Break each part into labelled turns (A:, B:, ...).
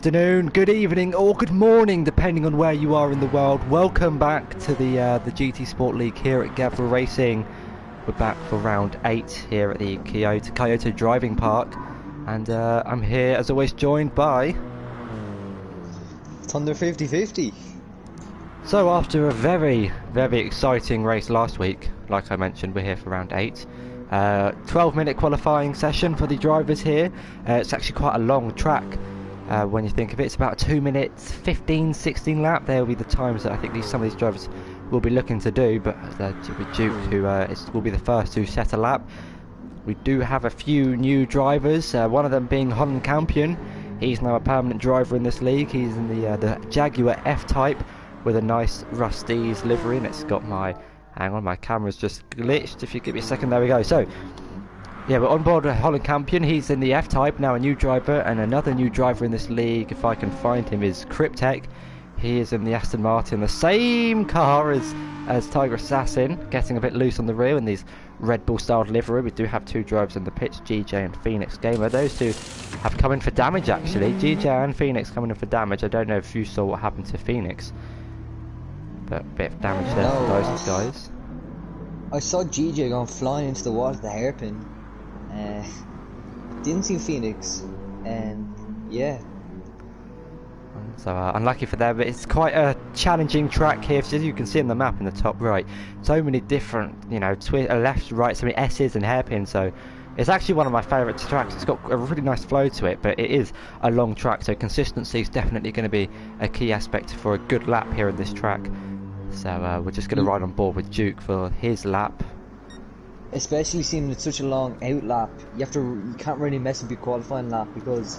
A: Afternoon, good evening, or good morning, depending on where you are in the world. Welcome back to the GT Sport League here at Gavra Racing. We're back for round 8 here at the Kyoto Driving Park, and I'm here as always joined by
B: Thunder 50-50.
A: So after a very exciting race last week, like I mentioned, we're here for round 8. 12-minute qualifying session for the drivers here. It's actually quite a long track. When you think of it, it's about 2 minutes 15-16 lap. There will be the times that I think some of these drivers will be looking to do, but with Duke, who will be the first to set a lap. We do have a few new drivers, one of them being Holland Campion. He's now a permanent driver in this league. He's in the Jaguar F-Type with a nice Rust-eze livery, and it's got my... Hang on, my camera's just glitched. If you give me a second, there we go. So, yeah, we're on board with Holland Campion. He's in the F-Type, now a new driver, and another new driver in this league, if I can find him, is Cryptek. He is in the Aston Martin, the same car as Tiger Assassin, getting a bit loose on the rear in these Red Bull styled livery. We do have two drivers in the pitch, GJ and Phoenix Gamer. Those two have come in for damage, actually. GJ and Phoenix coming in for damage. I don't know if you saw what happened to Phoenix, but a bit of damage there for those guys.
B: I saw GJ going flying into the water with the hairpin. Didn't see Phoenix, and yeah.
A: So unlucky for them, but it's quite a challenging track here. As you can see on the map in the top right, so many different, left, right, so many S's and hairpins. So it's actually one of my favourite tracks. It's got a really nice flow to it, but it is a long track, so consistency is definitely going to be a key aspect for a good lap here in this track. So we're just going to ride on board with Duke for his lap.
B: Especially seeing it's such a long out lap, you can't really mess up your qualifying lap, because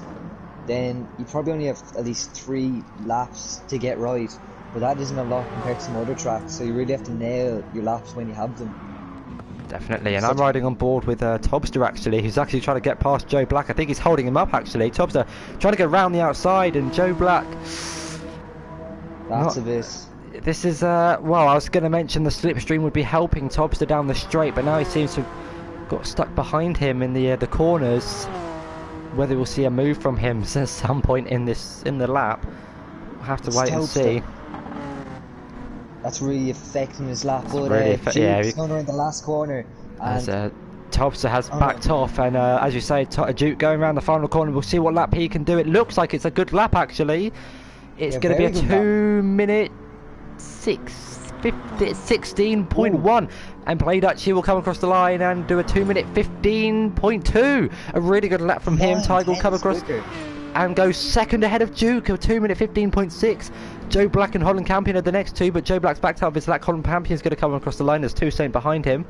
B: then you probably only have at least 3 laps to get right, but that isn't a lot compared to some other tracks, so you really have to nail your laps when you have them.
A: Definitely, and I'm riding on board with Tobster, actually, who's actually trying to get past Joe Black. I think he's holding him up, actually. Tobster trying to get around the outside, and Joe Black...
B: That's a bit...
A: This is, well, I was going to mention the slipstream would be helping Tobster down the straight, but now he seems to have got stuck behind him in the corners. Whether we'll see a move from him at some point in the lap, we'll have to wait and see.
B: That's really affecting his lap, but
A: really
B: Duke's going around the last corner.
A: As Tobster has backed off, and as you say, Duke going around the final corner. We'll see what lap he can do. It looks like it's a good lap, actually. It's going to be a 2 minute 16.1, and Play Dutchie will come across the line and do a 2 minute 15.2. A really good lap from him. Tiger will come across and go second ahead of Duke, a 2 minute 15.6. Joe Black and Holland Campion are the next two, but Joe Black's backed up of his lap. Holland Campion's going to come across the line. There's two staying behind him.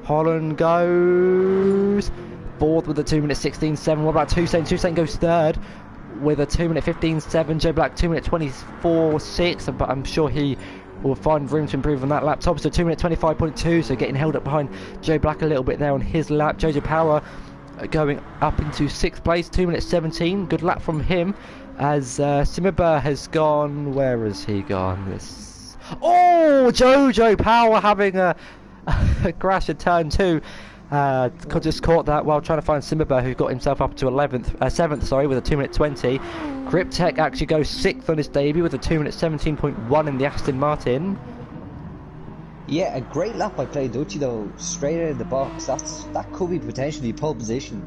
A: Holland goes fourth with a 2 minute 16.7. What about Toussaint? Toussaint goes third with a 2 minute 15.7. Joe Black 2 minute 24.6, but I'm sure he will find room to improve on that lap. Tobster 2 minute 25.2, so getting held up behind Joe Black a little bit there on his lap. Jojo Power going up into 6th place, 2 minutes 17. Good lap from him, as Simaba has gone. Where has he gone? Oh, Jojo Power having a crash at turn 2. Just caught that while trying to find Simaba, who got himself up to 7th, sorry, with a 2 minute 20. Cryptek actually goes 6th on his debut with a 2 minute 17.1 in the Aston Martin.
B: Yeah, a great lap by Play Dutchie though, straight out of the box. That could be potentially pole position.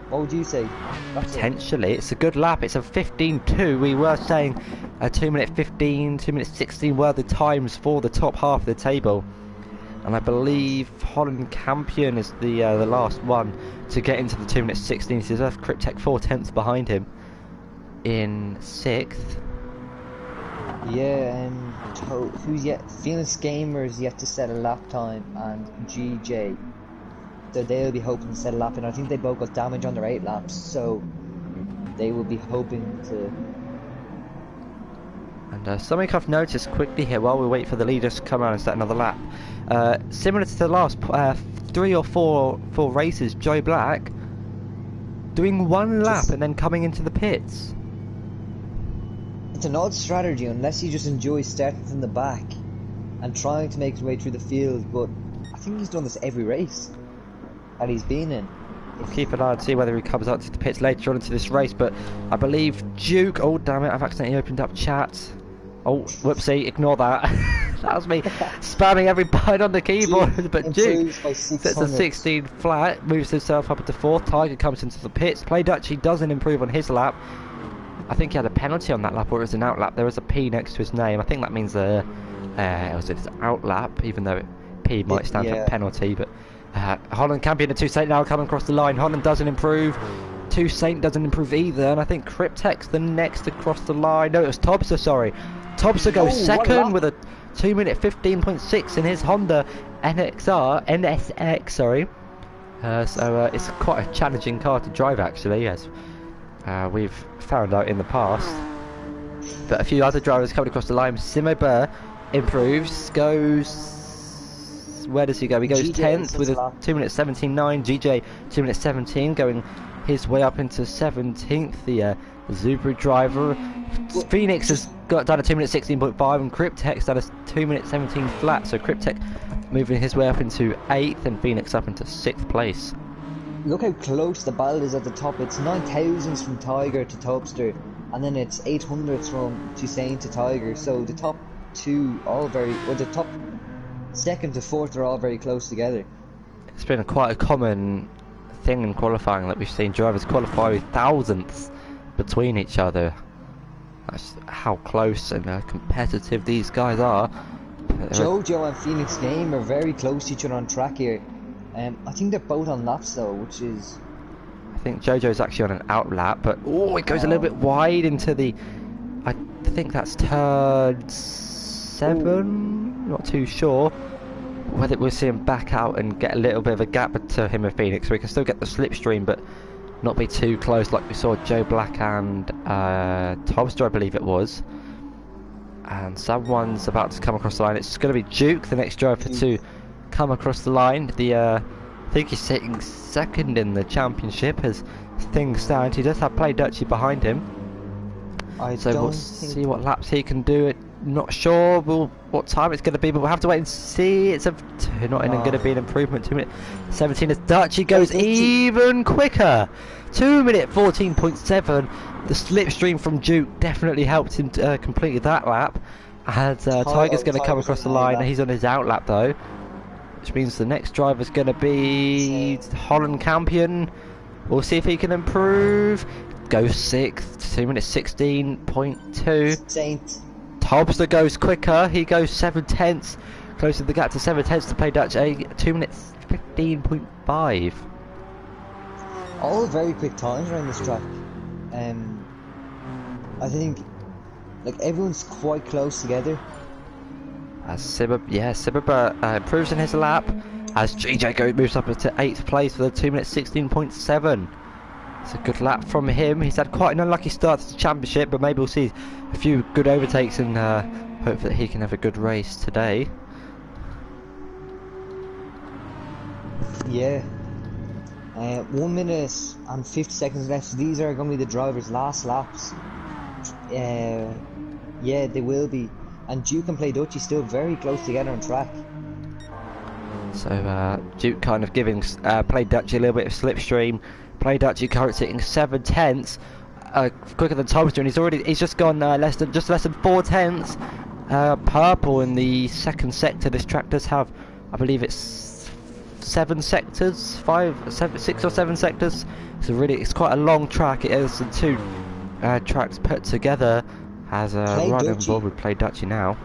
B: What would you say?
A: Potentially, it's a good lap. It's a 15.2. We were saying a 2 minute 15, 2 minute 16 were the times for the top half of the table. And I believe Holland Campion is the last one to get into the 2 minute 16. So there's Cryptek 4/10 behind him in 6th.
B: Yeah, who's yet? Phoenix Gamer is yet to set a lap time, and GJ. So they'll be hoping to set a lap, and I think they both got damage on their 8 laps, so they will be hoping to.
A: And something I've noticed quickly here while we wait for the leaders to come around and set another lap. Similar to the last 3 or 4 races, Joe Black doing one lap and then coming into the pits.
B: It's an odd strategy unless he just enjoys starting from the back and trying to make his way through the field, but I think he's done this every race that he's been in.
A: we'll keep an eye and see whether he comes out to the pits later on into this race. But I believe Duke. Oh damn it! I've accidentally opened up chat. Oh, whoopsie! Ignore that. That was me spamming every button on the keyboard. But Duke sets a 16 flat, moves himself up into 4th. Tiger comes into the pits. Play Dutch. He doesn't improve on his lap. I think he had a penalty on that lap, or it was an out lap. There was a P next to his name. I think that means it was his out lap, even though P might stand for penalty. But Holland Campion and 2 Saint now coming across the line. Holland doesn't improve. 2 Saint doesn't improve either, and I think Cryptex the next across the line. No, it was Tobster, sorry. Tobster goes second with a 2-minute 15.6 in his Honda NSX, sorry. So it's quite a challenging car to drive actually, as we've found out in the past. But a few other drivers coming across the line. Simo Burr improves, goes... Where does he go? He goes 10th with a 2-minute 17.9. GJ 2-minute 17 going his way up into 17th. The Subaru driver. Phoenix has done a 2-minute 16.5 and Cryptex done a 2-minute 17 flat. So Cryptex moving his way up into 8th and Phoenix up into 6th place.
B: Look how close the battle is at the top. It's 9,000s from Tiger to Topster, and then it's 800s from Toussaint to Tiger. So the top two all very, well, the top 2nd to 4th are all very close together.
A: It's been quite a common thing in qualifying that we've seen drivers qualify with thousandths between each other. That's how close and competitive these guys are.
B: Jojo and Phoenix Game are very close to each other on track here. I think they're both on laps though, which is...
A: I think Jojo's actually on an out lap, but it goes a little bit wide into the... I think that's turn 7, not too sure. Whether we'll see him back out and get a little bit of a gap to him and Phoenix, so we can still get the slipstream, but not be too close like we saw Joe Black and Tobster, I believe it was. And someone's about to come across the line. It's going to be Duke, the next driver to come across the line. I think he's sitting 2nd in the championship as things stand. He does have Play Dutchy behind him. So we'll see what laps he can do. Not sure what time it's going to be, but we'll have to wait and see. It's not going to be an improvement. 2-minute 17 as Dutchy goes even quicker. 2-minute 14.7. The slipstream from Duke definitely helped him complete that lap. And Tiger's going to come across the line. He's on his out lap though, which means the next driver's going to be Holland Campion. We'll see if he can improve. Goes 6th, 2-minute 16.2.
B: Saint.
A: Tobster goes quicker. He goes 7/10, closer the gap to 7/10 to Play Dutch. 2 minutes 15.5.
B: All very quick times around this track. I think like everyone's quite close together.
A: As Sibba improves in his lap, as GJ moves up to 8th place with a 2-minute 16.7. It's a good lap from him. He's had quite an unlucky start to the championship, but maybe we'll see a few good overtakes and hope that he can have a good race today.
B: Yeah. 1 minute and 50 seconds left. So these are going to be the drivers' last laps. Yeah, they will be. And Duke and Play Dutchy still very close together on track.
A: So Duke kind of giving Play Dutchy a little bit of slipstream. Play Dutchy currently sitting 7/10, quicker than Tobster, and he's just gone less than 4/10. Purple in the 2nd sector. This track does have, I believe it's 7 sectors, 6 or 7 sectors. So it's quite a long track. It is 2 tracks put together. Has right involved with Play Dutchy now.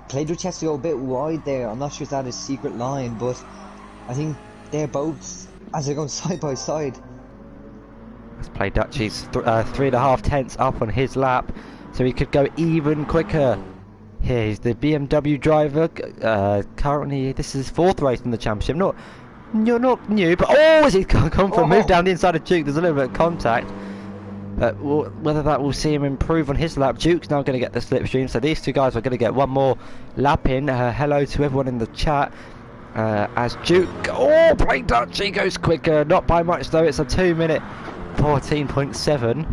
B: Play Dutchy has to go a bit wide there. I'm not sure if that is a secret line, but I think they're both, as they're going side by side.
A: Let's Play Dutchy's 3.5 up on his lap, so he could go even quicker. Here's the BMW driver. Currently, this is his 4th race in the championship. You're not new, but as he's come for a move down the inside of Duke, there's a little bit of contact. Whether that will see him improve on his lap. Duke's now going to get the slipstream, so these two guys are going to get one more lap in. Hello to everyone in the chat. As Duke, Play Dutchy goes quicker, not by much though. It's a 2-minute 14.7.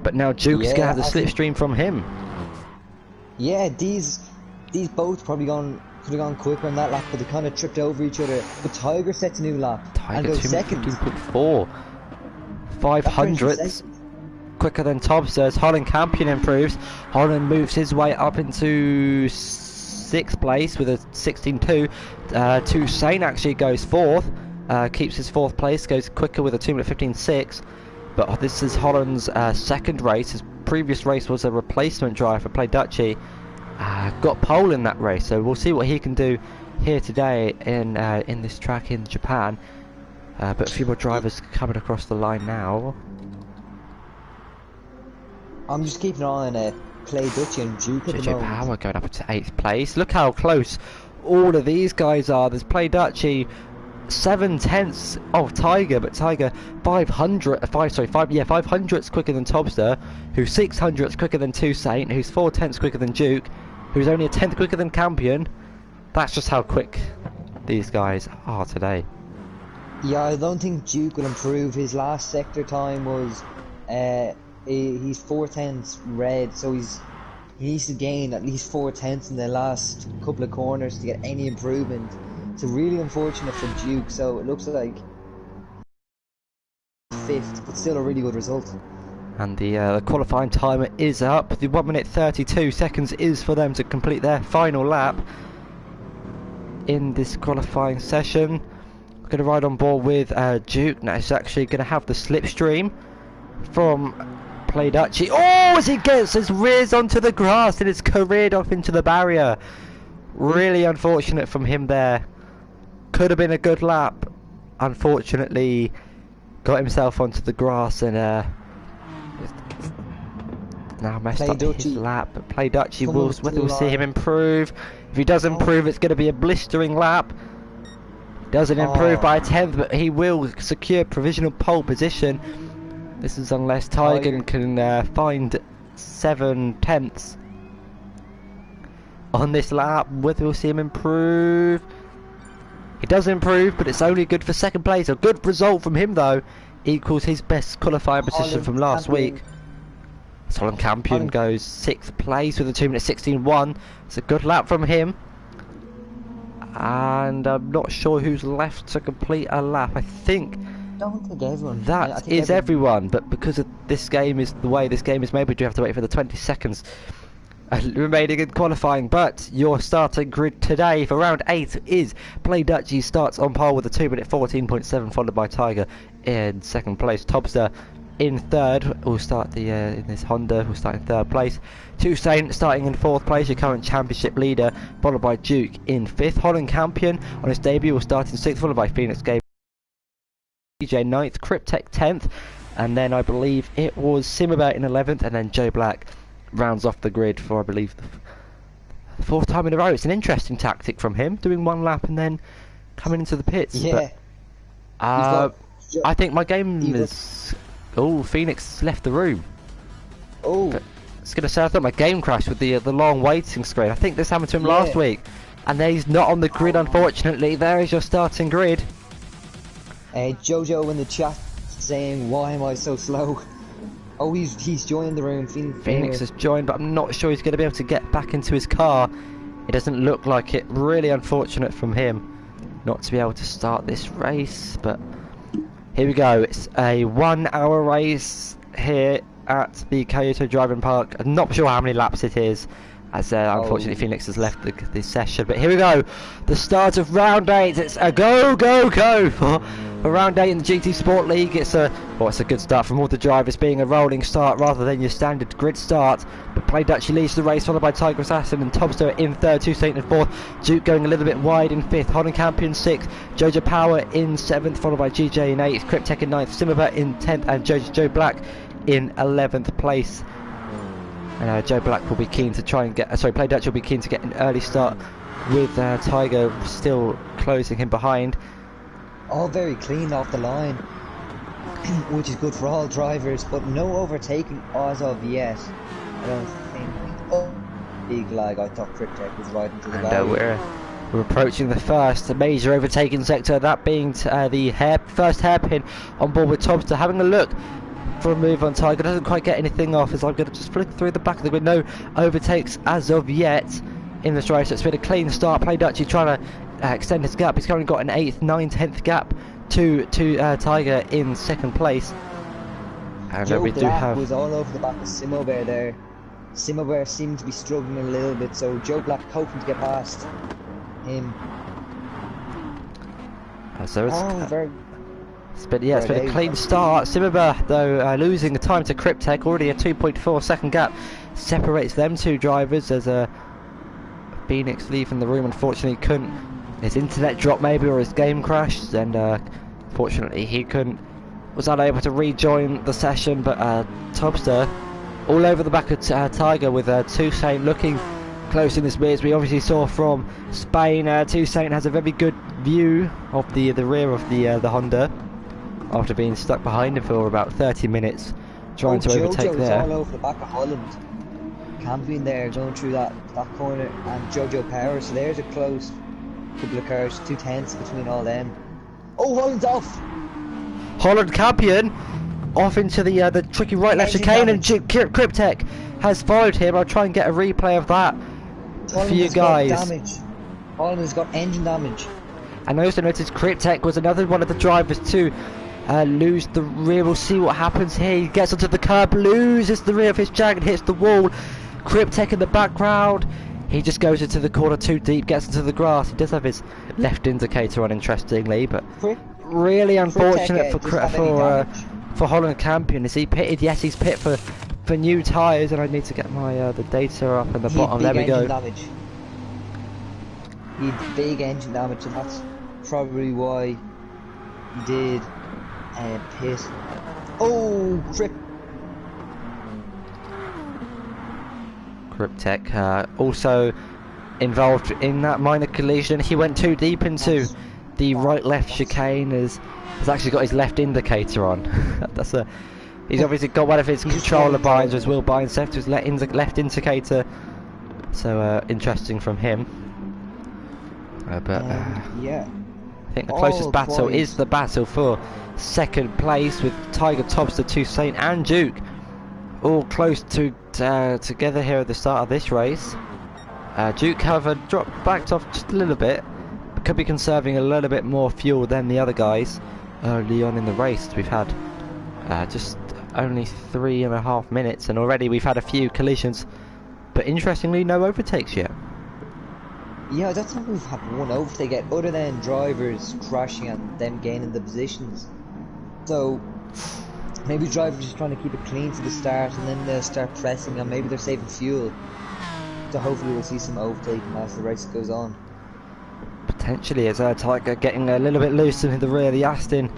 A: But now Duke's going to have the slipstream from him.
B: Yeah, these both probably going could have gone quicker on that lap, but they kind of tripped over each other. But Tiger sets a new lap and
A: Tiger
B: goes second.
A: 2.4. 500ths quicker than Tobster as Holland Campion improves. Holland moves his way up into 6th place with a 16.2. Toussaint actually goes 4th, keeps his 4th place, goes quicker with a 2 minute 15.6. But this is Holland's second race. His previous race was a replacement driver for Play Dutchy. Got pole in that race, so we'll see what he can do here today in this track in Japan. But a few more drivers coming across the line now.
B: I'm just keeping an eye on Play Dutchy and Duke at the
A: JJ
B: moment.
A: Power going up to 8th place. Look how close all of these guys are. There's Play Dutchy 7/10ths of Tiger, but Tiger 500ths quicker than Tobster, who's 600ths quicker than Toussaint, who's 4/10ths quicker than Duke, who's only a 10th quicker than Campion. That's just how quick these guys are today.
B: Yeah, I don't think Duke will improve. His last sector time was he's 4/10ths red, so he needs to gain at least 4/10ths in the last couple of corners to get any improvement. It's really unfortunate for Duke, so it looks like 5th, but still a really good result.
A: And the qualifying timer is up. The 1 minute 32 seconds is for them to complete their final lap in this qualifying session. We're going to ride on board with Duke. Now he's actually going to have the slipstream from Play Dutchy. Oh, as he gets his rears onto the grass and it's careered off into the barrier. Really unfortunate from him there. Could have been a good lap. Unfortunately, got himself onto the grass and now messed up his lap. But Play Dutchy, whether we'll see him improve. If he does improve, it's going to be a blistering lap. Doesn't improve by a 10th, but he will secure provisional pole position. This is unless Tiger can find 7/10ths on this lap. Whether we'll see him improve. He does improve, but it's only good for 2nd place. A good result from him though. Equals his best qualifying position from last week. Holland Campion goes 6th place with a 2 minute 16.1. It's a good lap from him. And I'm not sure who's left to complete a lap. I
B: don't think everyone.
A: That is everyone, but because of this game is the way this game is made, we do have to wait for the 20 seconds remaining in qualifying. But your starting grid today for round 8 is Play Dutchy starts on pole with a 2 minute 14.7, followed by Tiger in 2nd place. Tobster in 3rd will start the in this Honda will start in 3rd place. Toussaint starting in 4th place, your current championship leader, followed by Duke in 5th. Holland Campion on his debut will start in 6th, followed by Phoenix Game DJ 9th, Cryptek 10th, and then I believe it was Simabert in 11th, and then Joe Black rounds off the grid for I believe the 4th time in a row. It's an interesting tactic from him, doing one lap and then coming into the pits.
B: Yeah.
A: But, I think my game is... Oh, Phoenix left the room.
B: Oh.
A: But I was going to say, I thought my game crashed with the long waiting screen. I think this happened to him last week. And then he's not on the grid, unfortunately. There is your starting grid.
B: Jojo in the chat saying, why am I so slow? Oh, he's joined the room.
A: Phoenix has joined, but I'm not sure he's going to be able to get back into his car. It doesn't look like it. Really unfortunate from him not to be able to start this race, but here we go. It's a 1 hour race here at the Kyoto Driving Park. I'm not sure how many laps it is, as unfortunately Phoenix has left the session. But here we go, the start of round 8. It's a go for round 8 in the GT Sport League. It's a good start from all the drivers, being a rolling start rather than your standard grid start. But Play Dutchy leads the race, followed by Tiger Assassin and Tobster in 3rd, Toussaint in 4th, Duke going a little bit wide in 5th, Holland Campion 6th, Jojo Power in 7th, followed by GJ in 8th, Cryptek in 9th, Simabert in 10th, and Joe Black in 11th place. And Joe Black will be keen to try and get... Play Dutchy will be keen to get an early start with Tiger still closing him behind.
B: All very clean off the line, which is good for all drivers, but no overtaking as of yet. I don't think... Oh, big lag. I thought Cryptek was right into the barrier.
A: We're approaching the first major overtaking sector, that being the first hairpin on board with Tobster. Having a look for a move on Tiger, doesn't quite get anything off as I'm going to just flick through the back of the grid. No overtakes as of yet. in this race. It's been a clean start. Play Dutchy trying to extend his gap. He's currently got an 8th, 9th, 10th gap to Tiger in 2nd place. And
B: Joe
A: we
B: Black
A: do have...
B: was all over the back of Simo Bear there. Simo Bear seemed to be struggling a little bit, so Joe Black hoping to get past him.
A: So it's...
B: very...
A: It's been a clean start. Simaba, though, losing the time to Cryptek, already a 2.4 second gap separates them two drivers as Phoenix leaving the room. Unfortunately, couldn't. His internet dropped maybe, or his game crashed, and fortunately he was unable to rejoin the session. But Topster all over the back of Tiger with Toussaint looking close in his rears. We obviously saw from Spain, Toussaint has a very good view of the rear of the Honda, after being stuck behind him for about 30 minutes trying to overtake there.
B: All over the back of Holland, camping there, going through that corner, and Jojo Power, so there's a close couple of cars, 2/10 between all them. Oh, Holland's off!
A: Holland champion off into the tricky right left chicane, and Cryptek has followed him. I'll try and get a replay of that for you guys.
B: Holland has got engine damage.
A: And I also noticed Cryptek was another one of the drivers to lose the rear. We'll see what happens here. He gets onto the curb, loses the rear of his Jag and hits the wall. Cryptek in the background. He just goes into the corner too deep, gets into the grass. He does have his left indicator on, interestingly, but really unfortunate for Holland Campion. Is he pitted? Yes, he's pit for new tyres, and I need to get my the data up in the bottom. There we go.
B: He had big engine damage, and that's probably why he did pit. Oh,
A: Cryptek also involved in that minor collision. He went too deep into the right-left chicane. Has actually got his left indicator on. He's obviously got one of his controller binds, as Will Binds left his left indicator. So interesting from him.
B: Yeah,
A: I think the closest battle is the battle for 2nd place, with Tiger, Topster, Toussaint and Duke all close to together here at the start of this race. Duke, however, backed off just a little bit, but could be conserving a little bit more fuel than the other guys early on in the race. We've had just only 3.5 minutes, and already we've had a few collisions, but interestingly no overtakes yet.
B: Yeah, I don't think we've had one overtake yet, other than drivers crashing and them gaining the positions. So maybe drivers just trying to keep it clean to the start, and then they'll start pressing, and maybe they're saving fuel. So hopefully we'll see some overtaking as the race goes on.
A: Potentially, as Tiger getting a little bit loose in the rear. The Aston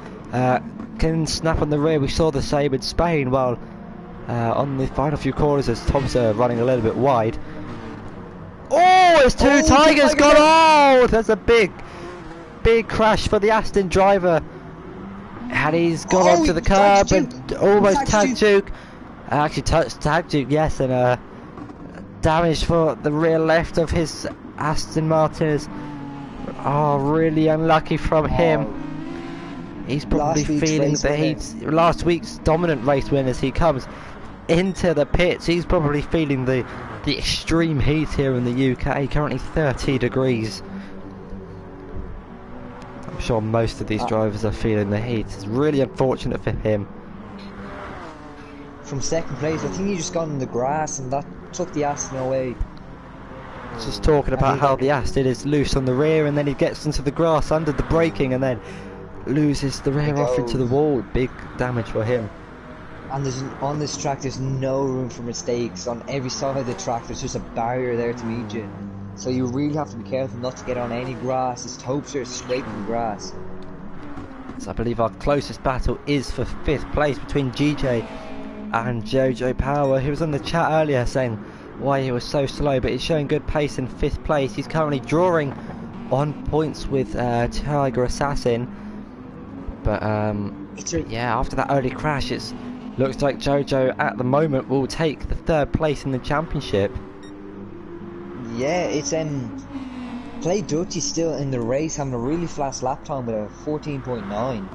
A: can snap on the rear. We saw the same in Spain, while on the final few corners as Tom's running a little bit wide. Oh, it's two Tigers gone! Oh, there's a big crash for the Aston driver. And he's gone onto the curb and almost tagged Duke. Actually tagged Duke, yes, and damage for the rear left of his Aston Martin. Oh, really unlucky from him. He's probably feeling the heat. Last week's dominant race win, as he comes into the pits. He's probably feeling the extreme heat here in the UK. Currently 30 degrees. I'm sure most of these drivers are feeling the heat. It's really unfortunate for him.
B: From 2nd place, I think he just got in the grass, and that took the Aston away.
A: Just talking about how the Aston is loose on the rear, and then he gets into the grass under the braking, and then loses the rear off into the wall. Big damage for him.
B: And on this track, there's no room for mistakes. On every side of the track, there's just a barrier there to meet you. So you really have to be careful not to get on any grass. His hopes are scraping the grass.
A: So I believe our closest battle is for 5th place between GJ and Jojo Power, who was on the chat earlier saying why he was so slow, but he's showing good pace in 5th place. He's currently drawing on points with Tiger Assassin, but yeah, after that early crash, it looks like Jojo at the moment will take the 3rd place in the championship.
B: Yeah, it's Play Dutchy still in the race, having a really fast lap time with a 14.9.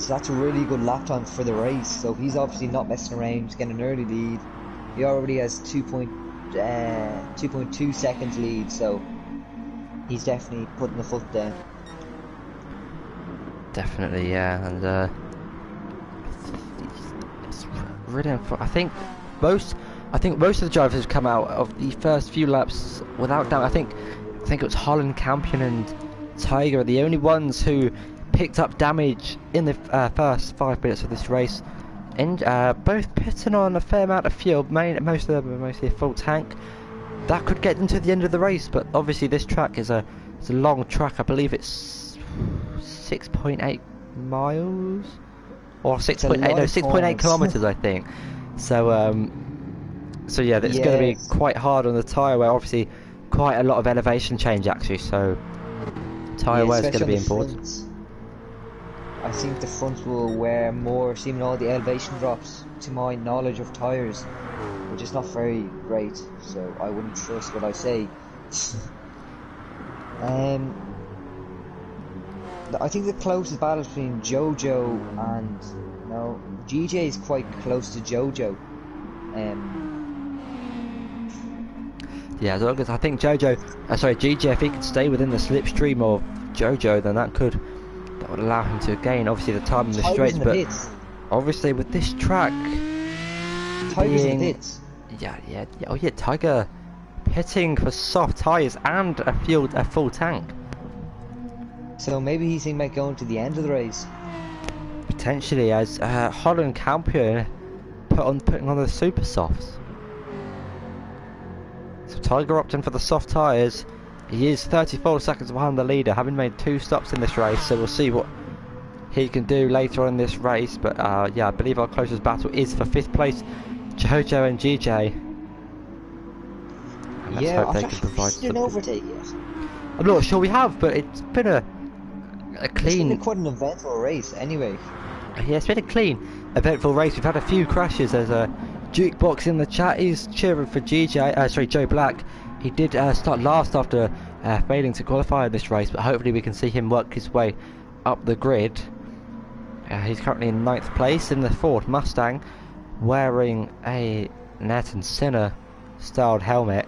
B: So that's a really good lap time for the race. So he's obviously not messing around. He's getting an early lead. He already has 2.2 2.2 seconds lead, so he's definitely putting the foot down.
A: Definitely, yeah, and it's really I think most of the drivers have come out of the first few laps without doubt. I think it was Holland, Campion and Tiger are the only ones who picked up damage in the first 5 minutes of this race, and both pitting on a fair amount of fuel, mostly a full tank. That could get them to the end of the race, but obviously this track is a long track. I believe it's 6.8 miles or 6.8 kilometers, I think. So yeah, that's going to be quite hard on the tyre wear. Obviously, quite a lot of elevation change actually. So tyre wear is going to be important.
B: I think the fronts will wear more, seeing all the elevation drops. To my knowledge of tyres, which is not very great, so I wouldn't trust what I say. I think the closest battle between Jojo and GJ is quite close to Jojo.
A: Yeah, as long as I think GJ, if he could stay within the slipstream of Jojo, then that would allow him to gain obviously the time in the straights. But obviously with this track,
B: Tiger's in the pits.
A: Yeah. Oh yeah, Tiger pitting for soft tyres and a full tank.
B: So maybe he's thinking about going to the end of the race.
A: Potentially, as Holland Campion putting on the super softs. So Tiger opting for the soft tyres. He is 34 seconds behind the leader, having made 2 stops in this race. So we'll see what he can do later on in this race. But yeah, I believe our closest battle is for 5th place, Jojo and GJ. And let's hope they can provide something.
B: Overtake yet.
A: I'm not sure we have, but it's been a clean.
B: It's been quite an eventful race, anyway.
A: Yeah, it's been a clean, eventful race. We've had a few crashes. There's a Jukebox in the chat. He's cheering for Joe Black. He did start last after failing to qualify in this race, but hopefully we can see him work his way up the grid. He's currently in 9th place in the Ford Mustang, wearing a Ayrton Senna styled helmet.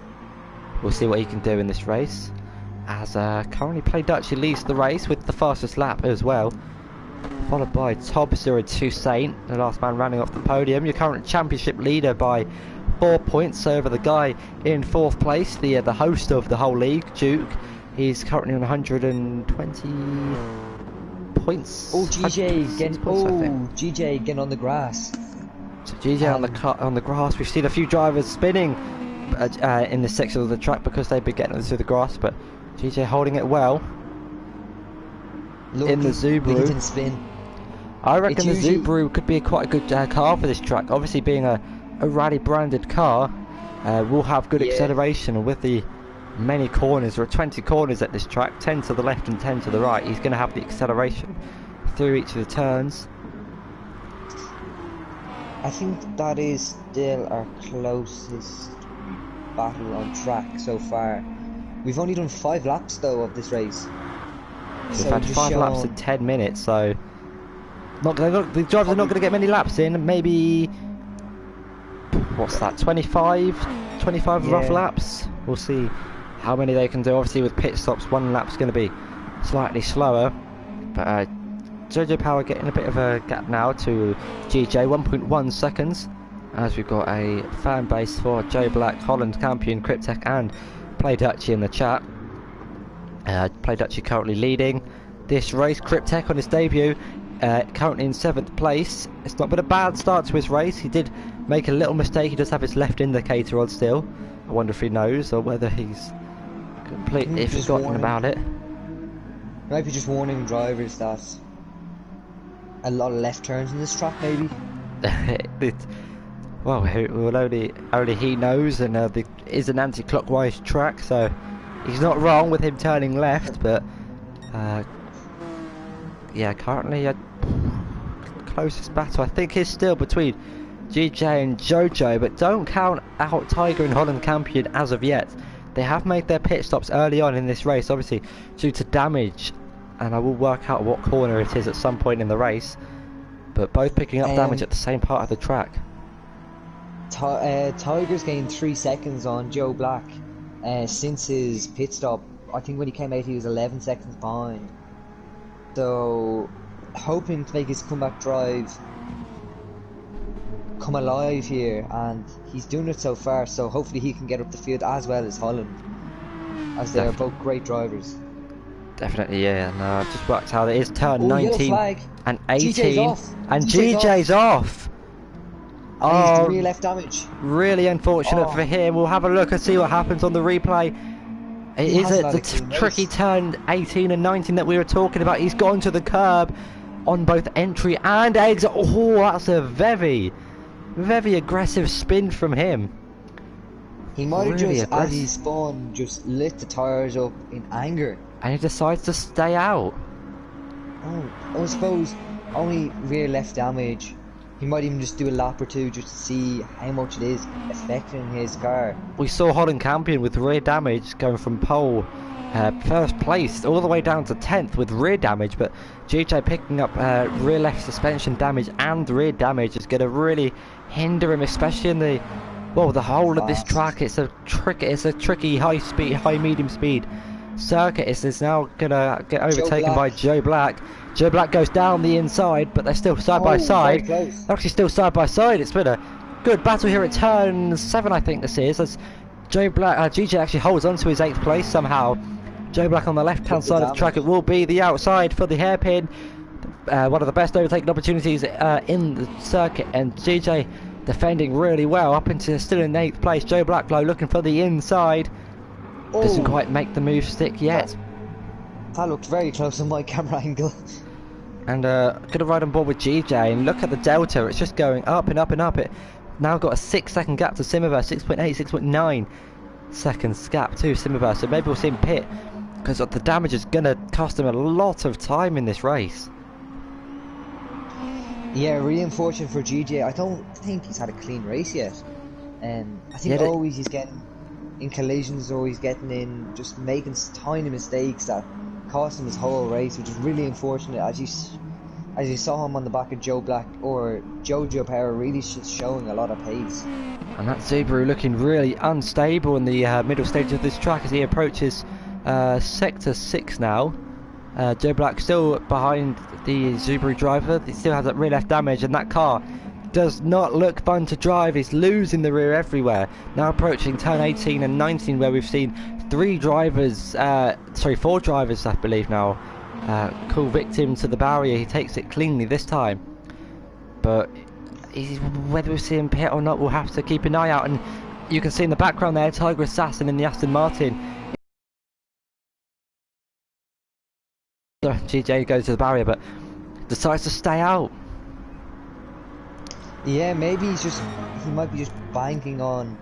A: We'll see what he can do in this race, as currently Play Dutchie leads the race with the fastest lap as well, followed by Tob02 Saint, the last man running off the podium. Your current championship leader by 4 points over the guy in 4th place, the host of the whole league, Duke. He's currently on 120 points.
B: Oh, GJ getting on the grass.
A: So GJ on the grass. We've seen a few drivers spinning in this section of the track because they've been getting through the grass, but GJ holding it well. In the Subaru.
B: Spin.
A: I reckon the Subaru could be quite a good car for this track. Obviously, being a rally branded car, will have good acceleration, and with the many corners, there are 20 corners at this track, 10 to the left and 10 to the right. He's going to have the acceleration through each of the turns.
B: I think that is still our closest battle on track so far. We've only done 5 laps though of this race.
A: We've had 5 laps in 10 minutes, so the drivers are not going to get many laps in. Maybe, what's that, 25 rough laps? We'll see how many they can do. Obviously with pit stops, 1 lap's going to be slightly slower, but Jojo Power getting a bit of a gap now to GJ, 1.1 seconds, as we've got a fan base for Joe Black, Holland Campion, Cryptech and Play Dutchie in the chat. Play Dutchie currently leading this race. Cryptech on his debut, currently in 7th place. It's not been a bad start to his race. He did make a little mistake. He does have his left indicator on still. I wonder if he knows, or whether he's completely forgotten about it.
B: Might be just warning drivers that a lot of left turns in this track, maybe.
A: Well, only he knows, and it is an anti-clockwise track, so he's not wrong with him turning left. But yeah, currently closest battle I think is still between GJ and Jojo, but don't count out Tiger and Holland Campion as of yet. They have made their pit stops early on in this race, obviously due to damage, and I will work out what corner it is at some point in the race, but both picking up damage at the same part of the track.
B: Tiger's gained 3 seconds on Joe Black since his pit stop. I think when he came out he was 11 seconds behind. So, hoping to make his comeback drive come alive here, and he's doing it so far, so hopefully he can get up the field as well as Holland, as they are both great drivers.
A: Definitely, yeah. And I've just worked out it is turn
B: Oh,
A: 19 and 18,
B: GJ's off.
A: and GJ's off.
B: And he's
A: Oh,
B: rear left damage.
A: really unfortunate for him. We'll have a look and see what happens on the replay. It
B: He
A: is
B: hasn't
A: at
B: had
A: the
B: a clean
A: tricky
B: race.
A: turn 18 and 19 that we were talking about. He's gone to the curb on both entry and exit. Oh, that's a very, very aggressive spin from him.
B: He might have
A: Really
B: just, as
A: aggressive.
B: he spawned, just lit the tyres up in anger.
A: And he decides to stay out.
B: Oh, I suppose only rear left damage. He might even just do a lap or two just to see how much it is affecting his car.
A: We saw Holland Campion with rear damage going from pole, first place, all the way down to 10th with rear damage, but GJ picking up rear left suspension damage and rear damage is going to really hinder him, especially in the whole of this track. It's a tricky high medium speed circuit. It's now going to get overtaken by Joe Black. Joe Black goes down the inside, but they're still side by side. They're actually still side by side. It's been a good battle here at turn 7, I think this is, as Joe Black, GJ actually holds on to his 8th place somehow. Joe Black on the left-hand side of the track. It will be the outside for the hairpin. One of the best overtaking opportunities in the circuit, and GJ defending really well up into still in 8th place. Joe Black though looking for the inside. Doesn't quite make the move stick yet.
B: That looked very close on my camera angle.
A: And gonna ride on board with GJ, and look at the delta. It's just going up and up and up. It now got a 6-second gap to Simmerver, 6.8, 6.9 seconds gap to Simmerver. So maybe we'll see him pit, because the damage is gonna cost him a lot of time in this race.
B: Yeah, really unfortunate for GJ. I don't think he's had a clean race yet. I think always he's getting in collisions, or he's getting in just making tiny mistakes that cost him his whole race, which is really unfortunate. As you saw him on the back of Joe Black, or Jojo Power, really showing a lot of pace.
A: And that Subaru looking really unstable in the middle stage of this track as he approaches sector 6 now. Joe Black still behind the Subaru driver. He still has that rear left damage, and that car does not look fun to drive. He's losing the rear everywhere. Now approaching turn 18 and 19, where we've seen 4 drivers, I believe now, call victim to the barrier. He takes it cleanly this time, but whether we see him pit or not, we'll have to keep an eye out. And you can see in the background there, Tiger Assassin in the Aston Martin. GJ goes to the barrier, but decides to stay out.
B: Yeah, maybe he might be just banking on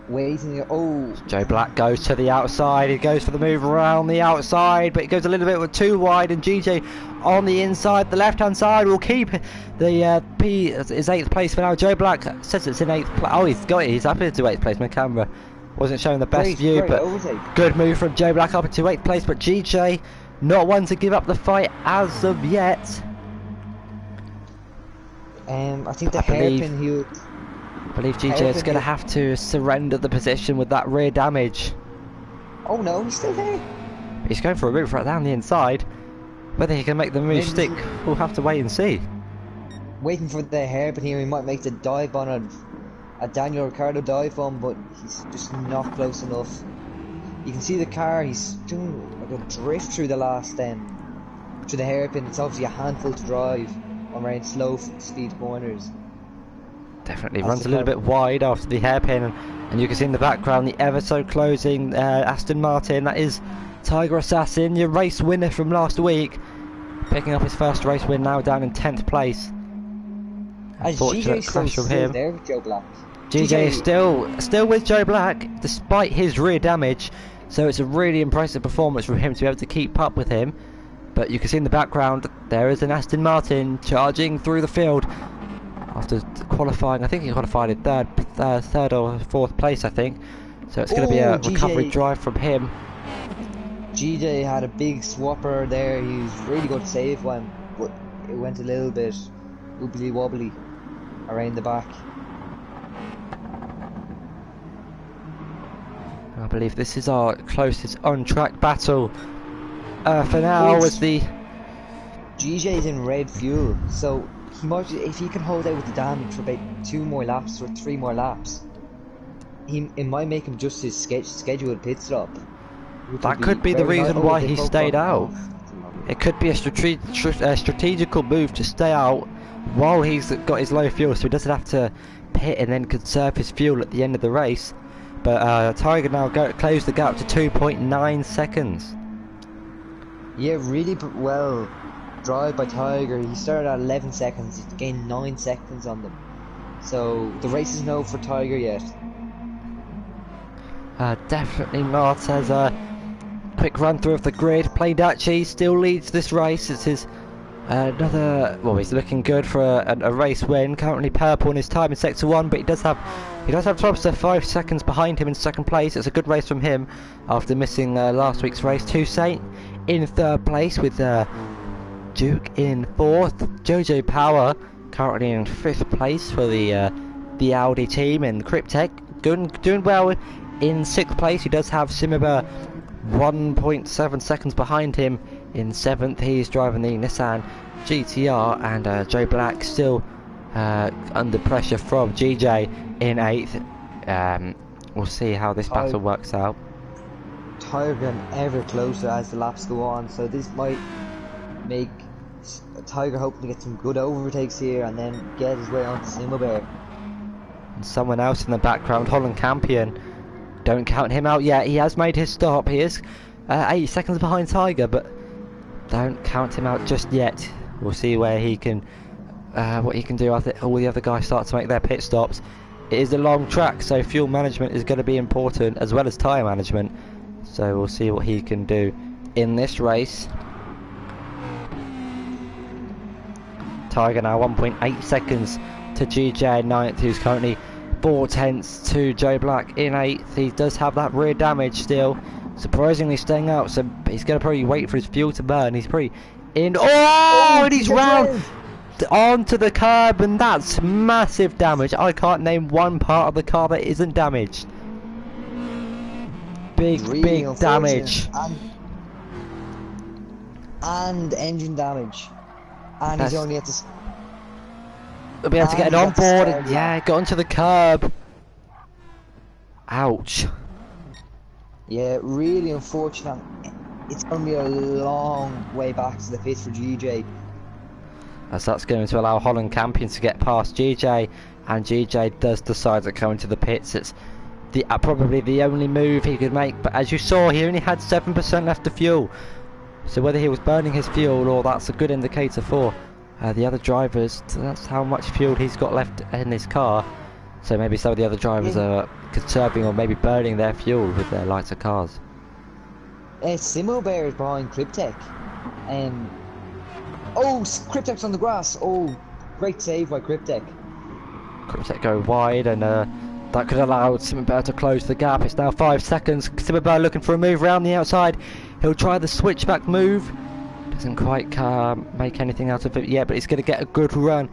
B: waiting. Oh,
A: Joe Black goes to the outside. He goes for the move around the outside, but it goes a little bit too wide, and GJ on the inside, the left-hand side, will keep the his 8th place for now. Joe Black says it's in 8th place. Oh, he's got it. He's up into 8th place. My camera wasn't showing the best view, but good move from Joe Black up into 8th place. But GJ not one to give up the fight as of yet.
B: I think the hairpin
A: I believe GJ is going to have to surrender the position with that rear damage.
B: Oh no, he's still there.
A: He's going for a move right down the inside. Whether he can make the move stick, we'll have to wait and see.
B: Waiting for the hairpin here. He might make the dive on a Daniel Ricciardo dive on, but he's just not close enough. You can see the car. He's doing like a drift through the last through the hairpin. It's obviously a handful to drive around slow speed corners.
A: Definitely runs a little bit wide after the hairpin, and you can see in the background the ever so closing Aston Martin. That is Tiger Assassin, your race winner from last week, picking up his first race win now, down in 10th place. Unfortunate crash from him.
B: There with Joe Black.
A: GJ is still with Joe Black despite his rear damage, so it's a really impressive performance from him to be able to keep up with him. But you can see in the background there is an Aston Martin charging through the field after qualifying. I think he qualified in third or 4th place, I think. So it's going to be a recovery drive from him.
B: GJ had a big swapper there. He was really good save one, but it went a little bit wobbly wobbly around the back.
A: I believe this is our closest on-track battle for now. Was the
B: GJ's in red fuel, so he might, if he can hold out with the damage for about 2 more laps or 3 more laps, it might make him just his scheduled pit stop.
A: That could be the reason why he stayed out. It could be a strategical move to stay out while he's got his low fuel, so he doesn't have to pit and then conserve his fuel at the end of the race. But Tiger now closed the gap to 2.9 seconds.
B: Yeah, really well drive by Tiger. He started at 11 seconds, he gained 9 seconds on them. So the race isn't over for Tiger yet.
A: Definitely not, as a quick run through of the grid. Playdachi still leads this race. It's his well, he's looking good for a race win. Currently purple in his time in sector 1, but he does have Topster 5 seconds behind him in second place. It's a good race from him after missing last week's race. Toussaint in third place with Duke in fourth. Jojo Power currently in fifth place for the Audi team, and Cryptech doing well in sixth place. He does have Simaba 1.7 seconds behind him in seventh. He's driving the Nissan GTR, and Joe Black still under pressure from GJ in eighth. We'll see how this battle works out.
B: Tiger getting ever closer as the laps go on, so this might make Tiger hoping to get some good overtakes here and then get his way onto Simaba.
A: And someone else in the background, Holland Campion. Don't count him out yet. He has made his stop. He is 8 seconds behind Tiger, but don't count him out just yet. We'll see where he can, what he can do after all the other guys start to make their pit stops. It is a long track, so fuel management is going to be important as well as tyre management. So we'll see what he can do in this race. Tiger now 1.8 seconds to GJ in ninth, who's currently 4 tenths to Joe Black in 8th. He does have that rear damage still, surprisingly staying out, so he's going to probably wait for his fuel to burn. He's pretty in. Oh, and he's round onto the curb, and that's massive damage. I can't name one part of the car that isn't damaged. Big damage.
B: And engine damage. And he's only at the...
A: We'll be able to get it on board, and yeah, got onto the curb. Ouch.
B: Yeah, really unfortunate. It's going to be a long way back to the pit for GJ.
A: As that's going to allow Holland Campion to get past GJ, and GJ does decide to come into the pits. It's the probably the only move he could make, but as you saw, he only had 7% left of fuel. So whether he was burning his fuel, or that's a good indicator for the other drivers, that's how much fuel he's got left in his car. So maybe some of the other drivers are conserving or maybe burning their fuel with their lighter cars.
B: Simo Bear is behind Cryptech. Oh, Cryptech's on the grass. Oh, great save by Cryptech.
A: Cryptech go wide, and that could allow Simaba to close the gap. It's now 5 seconds. Simaba looking for a move around the outside. He'll try the switchback move. Doesn't quite make anything out of it yet, but he's going to get a good run.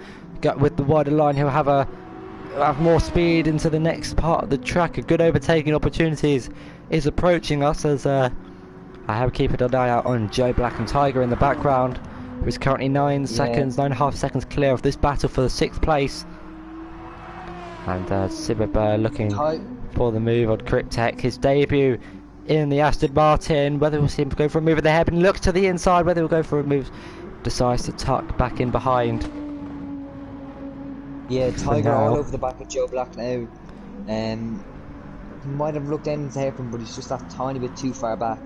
A: With the wider line, he'll have more speed into the next part of the track. A good overtaking opportunities is approaching us, as I have keeping an eye out on Joe Black and Tiger in the background, who is currently 9.5 seconds clear of this battle for the 6th place. And Simaba looking for the move on Cryptech. His debut in the Aston Martin, whether we'll see him go for a move at the head and look to the inside, whether he'll go for a move, decides to tuck back in behind.
B: Yeah, Tiger all over the back of Joe Black now. He might have looked in to help him, but he's just that tiny bit too far back.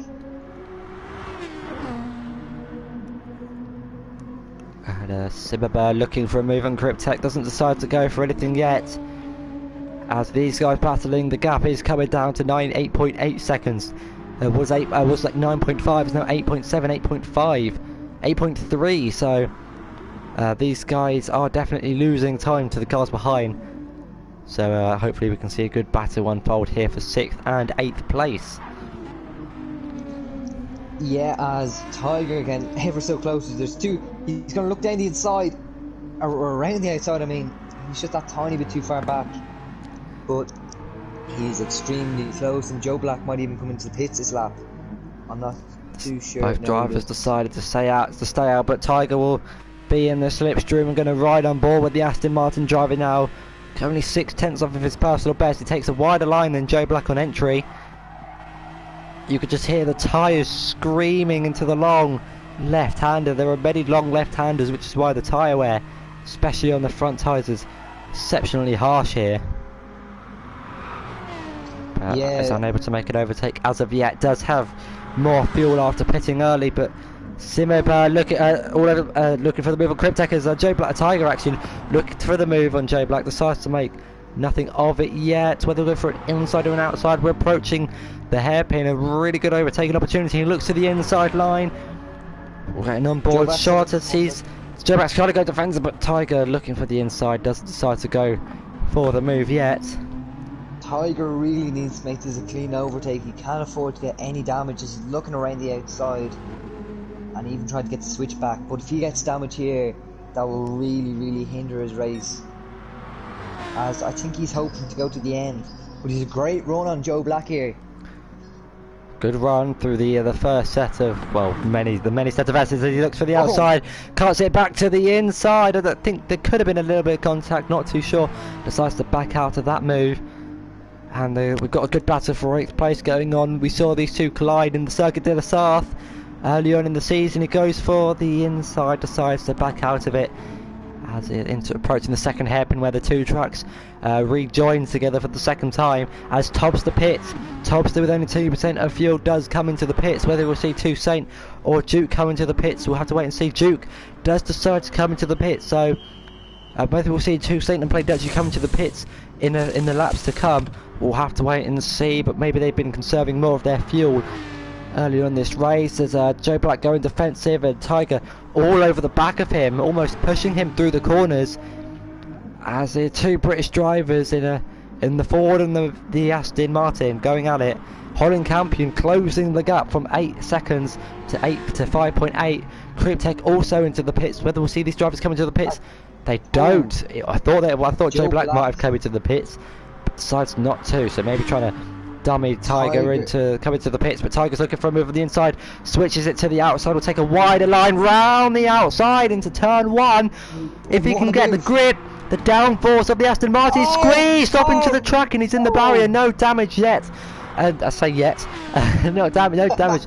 A: And Simaba looking for a move on Cryptech, doesn't decide to go for anything yet. As these guys battling, the gap is coming down to 8.8 seconds. It was like 9.5, it's now 8.7, 8.5, 8.3. So these guys are definitely losing time to the cars behind. So hopefully we can see a good battle unfold here for 6th and 8th place.
B: Yeah, as Tiger again, ever so close. There's two. He's going to look down the inside, or around the outside. I mean, he's just that tiny bit too far back. But He's extremely close, and Joe Black might even come into the pits this lap. I'm not too sure.
A: Both drivers decided to stay out, but Tiger will be in the slipstream and going to ride on board with the Aston Martin driver now. Only 6/10 off of his personal best. He takes a wider line than Joe Black on entry. You could just hear the tyres screaming into the long left-hander. There are many long left-handers, which is why the tyre wear, especially on the front tyres, is exceptionally harsh here.
B: Yeah.
A: Is unable to make an overtake as of yet. Does have more fuel after pitting early, but Simo looking for the move on Cryptek as Joe Black, Tiger actually looking for the move on Joe Black, decides to make nothing of it yet. Whether we'll go for an inside or an outside, we're approaching the hairpin, a really good overtaking opportunity. He looks to the inside line. We're getting on board short as Joe Black's trying to go defensive, but Tiger looking for the inside, doesn't decide to go for the move yet.
B: Tiger really needs to make this a clean overtake. He can't afford to get any damage. He's looking around the outside and even trying to get the switch back. But if he gets damage here, that will really hinder his race. As I think he's hoping to go to the end. But he's a great run on Joe Black here.
A: Good run through the first set of, well, the many sets of S's as he looks for the outside. Can't see it back to the inside. I think there could have been a little bit of contact, not too sure. Decides to back out of that move. And we've got a good battle for 8th place going on. We saw these two collide in the Circuit de la Sarthe early on in the season. He goes for the inside, decides to back out of it as into approaching the second hairpin where the two tracks rejoin together for the second time as Tobbs the pits. Tobbs with only 2% of fuel does come into the pits. Whether we'll see Toussaint or Duke come into the pits, we'll have to wait and see. Duke does decide to come into the pits, so whether we'll see Toussaint and Play Dutchy come into the pits in the laps to come, we'll have to wait and see. But maybe they've been conserving more of their fuel earlier on this race as Joe Black going defensive and Tiger all over the back of him, almost pushing him through the corners as the two British drivers in the Ford and the Aston Martin going at it. Holland Campion closing the gap from 8 seconds to 5.8. Cryptek also into the pits. Whether we'll see these drivers come into the pits, they don't. I thought Joe Black might have come into the pits, but decides not to. So maybe trying to dummy Tiger into coming to the pits, but Tiger's looking for a move on the inside, switches it to the outside, will take a wider line round the outside into turn 1. If he can get the grip, the downforce of the Aston Martin, squeezed off into the track, and he's in the barrier. No damage yet, and I say yet, no damage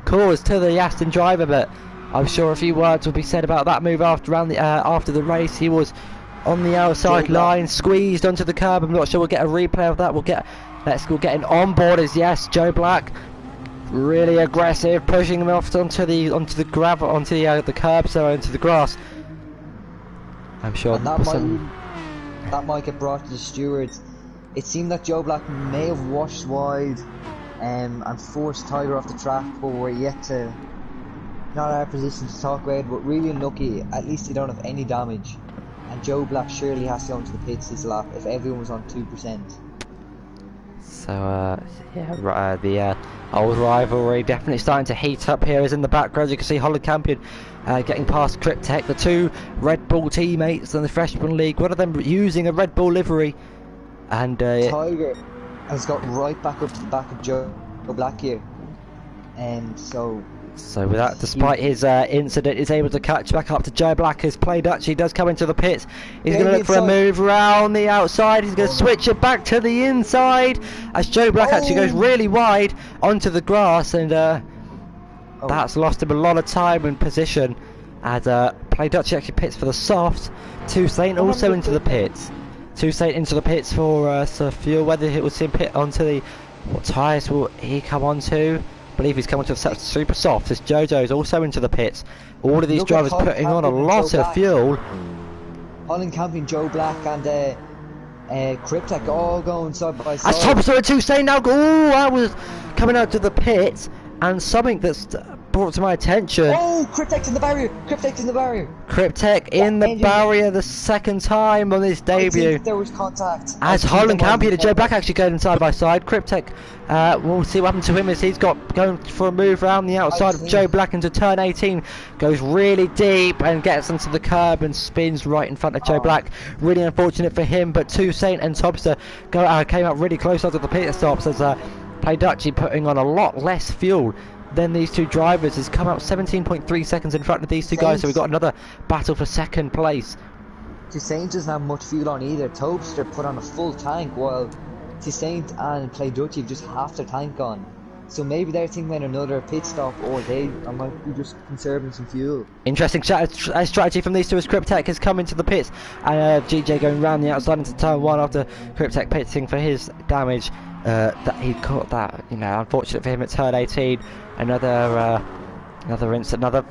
A: caused to the Aston driver, but I'm sure a few words will be said about that move after the race. He was on the outside line, squeezed onto the curb. I'm not sure we'll get a replay of that. We'll get an on board as yes, Joe Black really aggressive, pushing him off onto the gravel, onto the curb, so into the grass. I'm sure
B: that might get brought to the stewards. It seemed that Joe Black may have washed wide and forced Tiger off the track, but we're yet to, not our position to talk about it, but really unlucky. At least they don't have any damage, and Joe Black surely has to go into the pits this lap if everyone was on 2%.
A: So the old rivalry definitely starting to heat up here. As in the background you can see Holland Campion getting past Cryptek, the two Red Bull teammates in the Freshman League, one of them using a Red Bull livery, and
B: Tiger has got right back up to the back of Joe Black here, and so
A: with that, despite his incident, he's able to catch back up to Joe Black. As Play Dutch, he does come into the pits. He's going to look for a move around the outside. He's going to switch it back to the inside as Joe Black actually goes really wide onto the grass, and that's lost him a lot of time and position. As Play Dutch actually pits for the soft. Toussaint also into the pits. Toussaint into the pits for fuel. Whether it will see him pit onto what tyres will he come onto? I believe he's coming to the super soft as Jojo's also into the pits. All of these drivers putting on a lot of fuel.
B: Holland Campion, Joe Black and Cryptek all going side by side.
A: As Thompson and Toussaint now go, that was coming out to the pits, and something that's brought to my attention.
B: Oh, Cryptek in the barrier! Cryptek in the barrier!
A: Cryptek in the barrier the second time on his debut.
B: I think there was contact.
A: As Holland Campion and Joe Black actually going side by side. Cryptek, we'll see what happened to him as he's got going for a move around the outside of Joe Black into turn 18. Goes really deep and gets onto the curb and spins right in front of Joe Black. Really unfortunate for him, but Toussaint and Topster came out really close after the pit stops as Play Dutchy putting on a lot less fuel than these two drivers. Has come out 17.3 seconds in front of these two guys, so we've got another battle for second place.
B: Toussaint doesn't have much fuel on either. Topster put on a full tank while Toussaint and Play Dutchy have just half their tank on. So maybe they're thinking another pit stop, or they might be just conserving some fuel.
A: Interesting strategy from these two as Cryptek has come into the pits, and GJ going round the outside into turn 1 after Cryptek pitting for his damage. That he caught that, you know, unfortunate for him at turn 18. Another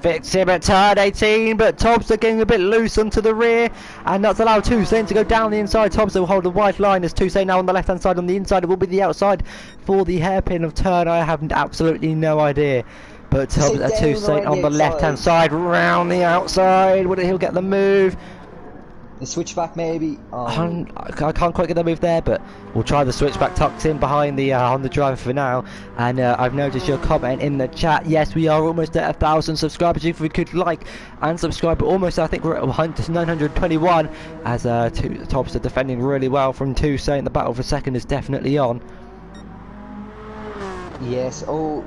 A: fix him at turn 18, but Topster getting a bit loose onto the rear, and that's allowed Toussaint to go down the inside. Topster will hold the wide line as Toussaint now on the left hand side. On the inside it will be the outside for the hairpin of turn. I have absolutely no idea, but Toussaint on the left hand side, round the outside. He'll get the move.
B: The switchback maybe.
A: I can't quite get the move there, but we'll try the switchback tucked in behind the on the driver for now. And I've noticed your comment in the chat. Yes, we are almost at 1,000 subscribers. If we could like and subscribe, but almost, I think we're at 921. As Topster defending really well from Toussaint. The battle for second is definitely on.
B: Yes. Oh.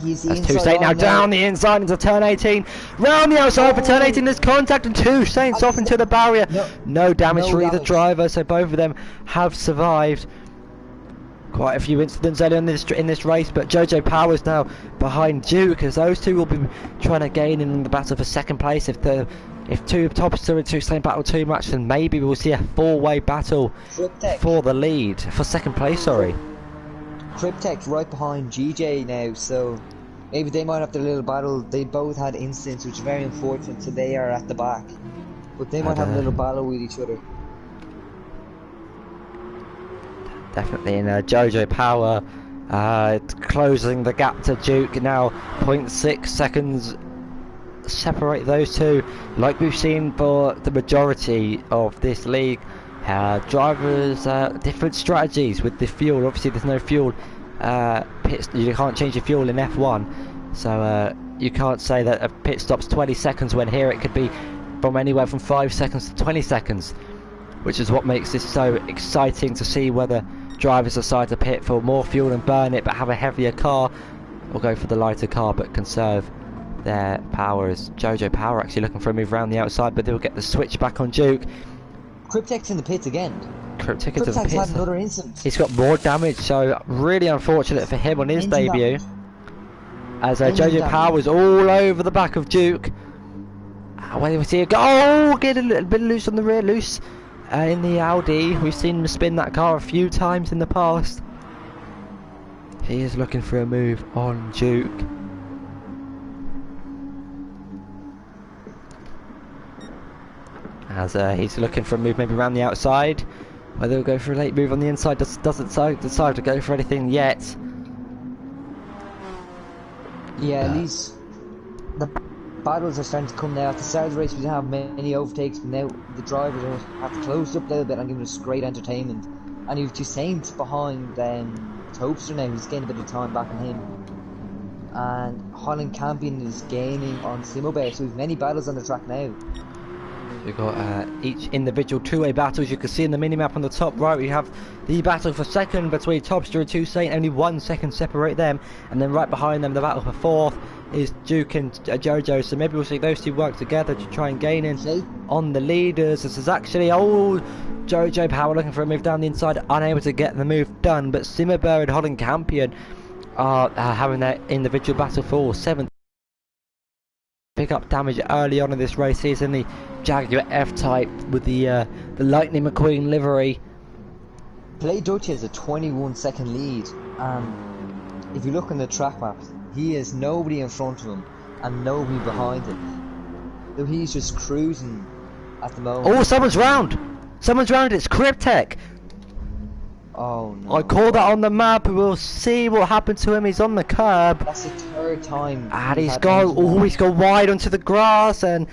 B: He's
A: Toussaint now down the inside into turn 18, round the outside for turn 18. There's contact and Toussaint's off into the barrier. No damage for either driver, so both of them have survived. Quite a few incidents early in this race, but Jojo Powers now behind Duke, as those two will be trying to gain in the battle for second place. If two Topster and Toussaint battle too much, then maybe we'll see a four-way battle for the lead, for second place. Sorry.
B: Cryptek's right behind GJ now, so maybe they might have their little battle. They both had incidents, which is very unfortunate, so they are at the back. But they might have a little battle with each other.
A: Definitely, and Jojo Power closing the gap to Duke now. 0.6 seconds separate those two, like we've seen for the majority of this league. Drivers, different strategies with the fuel. Obviously there's no fuel pits, you can't change your fuel in F1, so you can't say that a pit stop's 20 seconds when here it could be from anywhere from 5 seconds to 20 seconds, which is what makes this so exciting to see whether drivers decide to pit for more fuel and burn it but have a heavier car, or go for the lighter car but conserve their power. As Jojo Power actually looking for a move around the outside, but they'll get the switch back on Duke.
B: Cryptek's in the pits again.
A: Cryptek's
B: had another incident.
A: He's got more damage, so really unfortunate for him on his debut. As Jojo Power was all over the back of Duke. When we see it go, oh, get a little bit loose on the rear, loose in the Audi. We've seen him spin that car a few times in the past. He is looking for a move on Duke. As he's looking for a move maybe around the outside, whether he'll go for a late move on the inside. Doesn't decide to go for anything yet.
B: Yeah, these the battles are starting to come now. At the start of the race we didn't have many overtakes, but now the drivers have closed up a little bit and given us great entertainment. And you've Toussaint behind Topster now, who's getting a bit of time back on him. And Holland Campion is gaining on Simobay, so we've many battles on the track now.
A: We've got each individual two-way battles. You can see in the mini-map on the top right, we have the battle for second between Topster and Toussaint. Only 1 second separate them. And then right behind them, the battle for fourth is Duke and Jojo. So maybe we'll see those two work together to try and gain in on the leaders. This is actually Jojo Power looking for a move down the inside, unable to get the move done. But Simmerberg and Holland Campion are having their individual battle for seventh. Pick up damage early on in this race. He's in the Jaguar F-Type with the Lightning McQueen livery.
B: Play Dutch has a 21-second lead, and if you look on the track map, he has nobody in front of him and nobody behind him. So he's just cruising at the moment.
A: Oh, someone's round! Someone's round, it's Cryptek!
B: Oh no.
A: I called that on the map, we'll see what happened to him. He's on the curb.
B: That's the third third time.
A: And he's gone wide onto the grass, and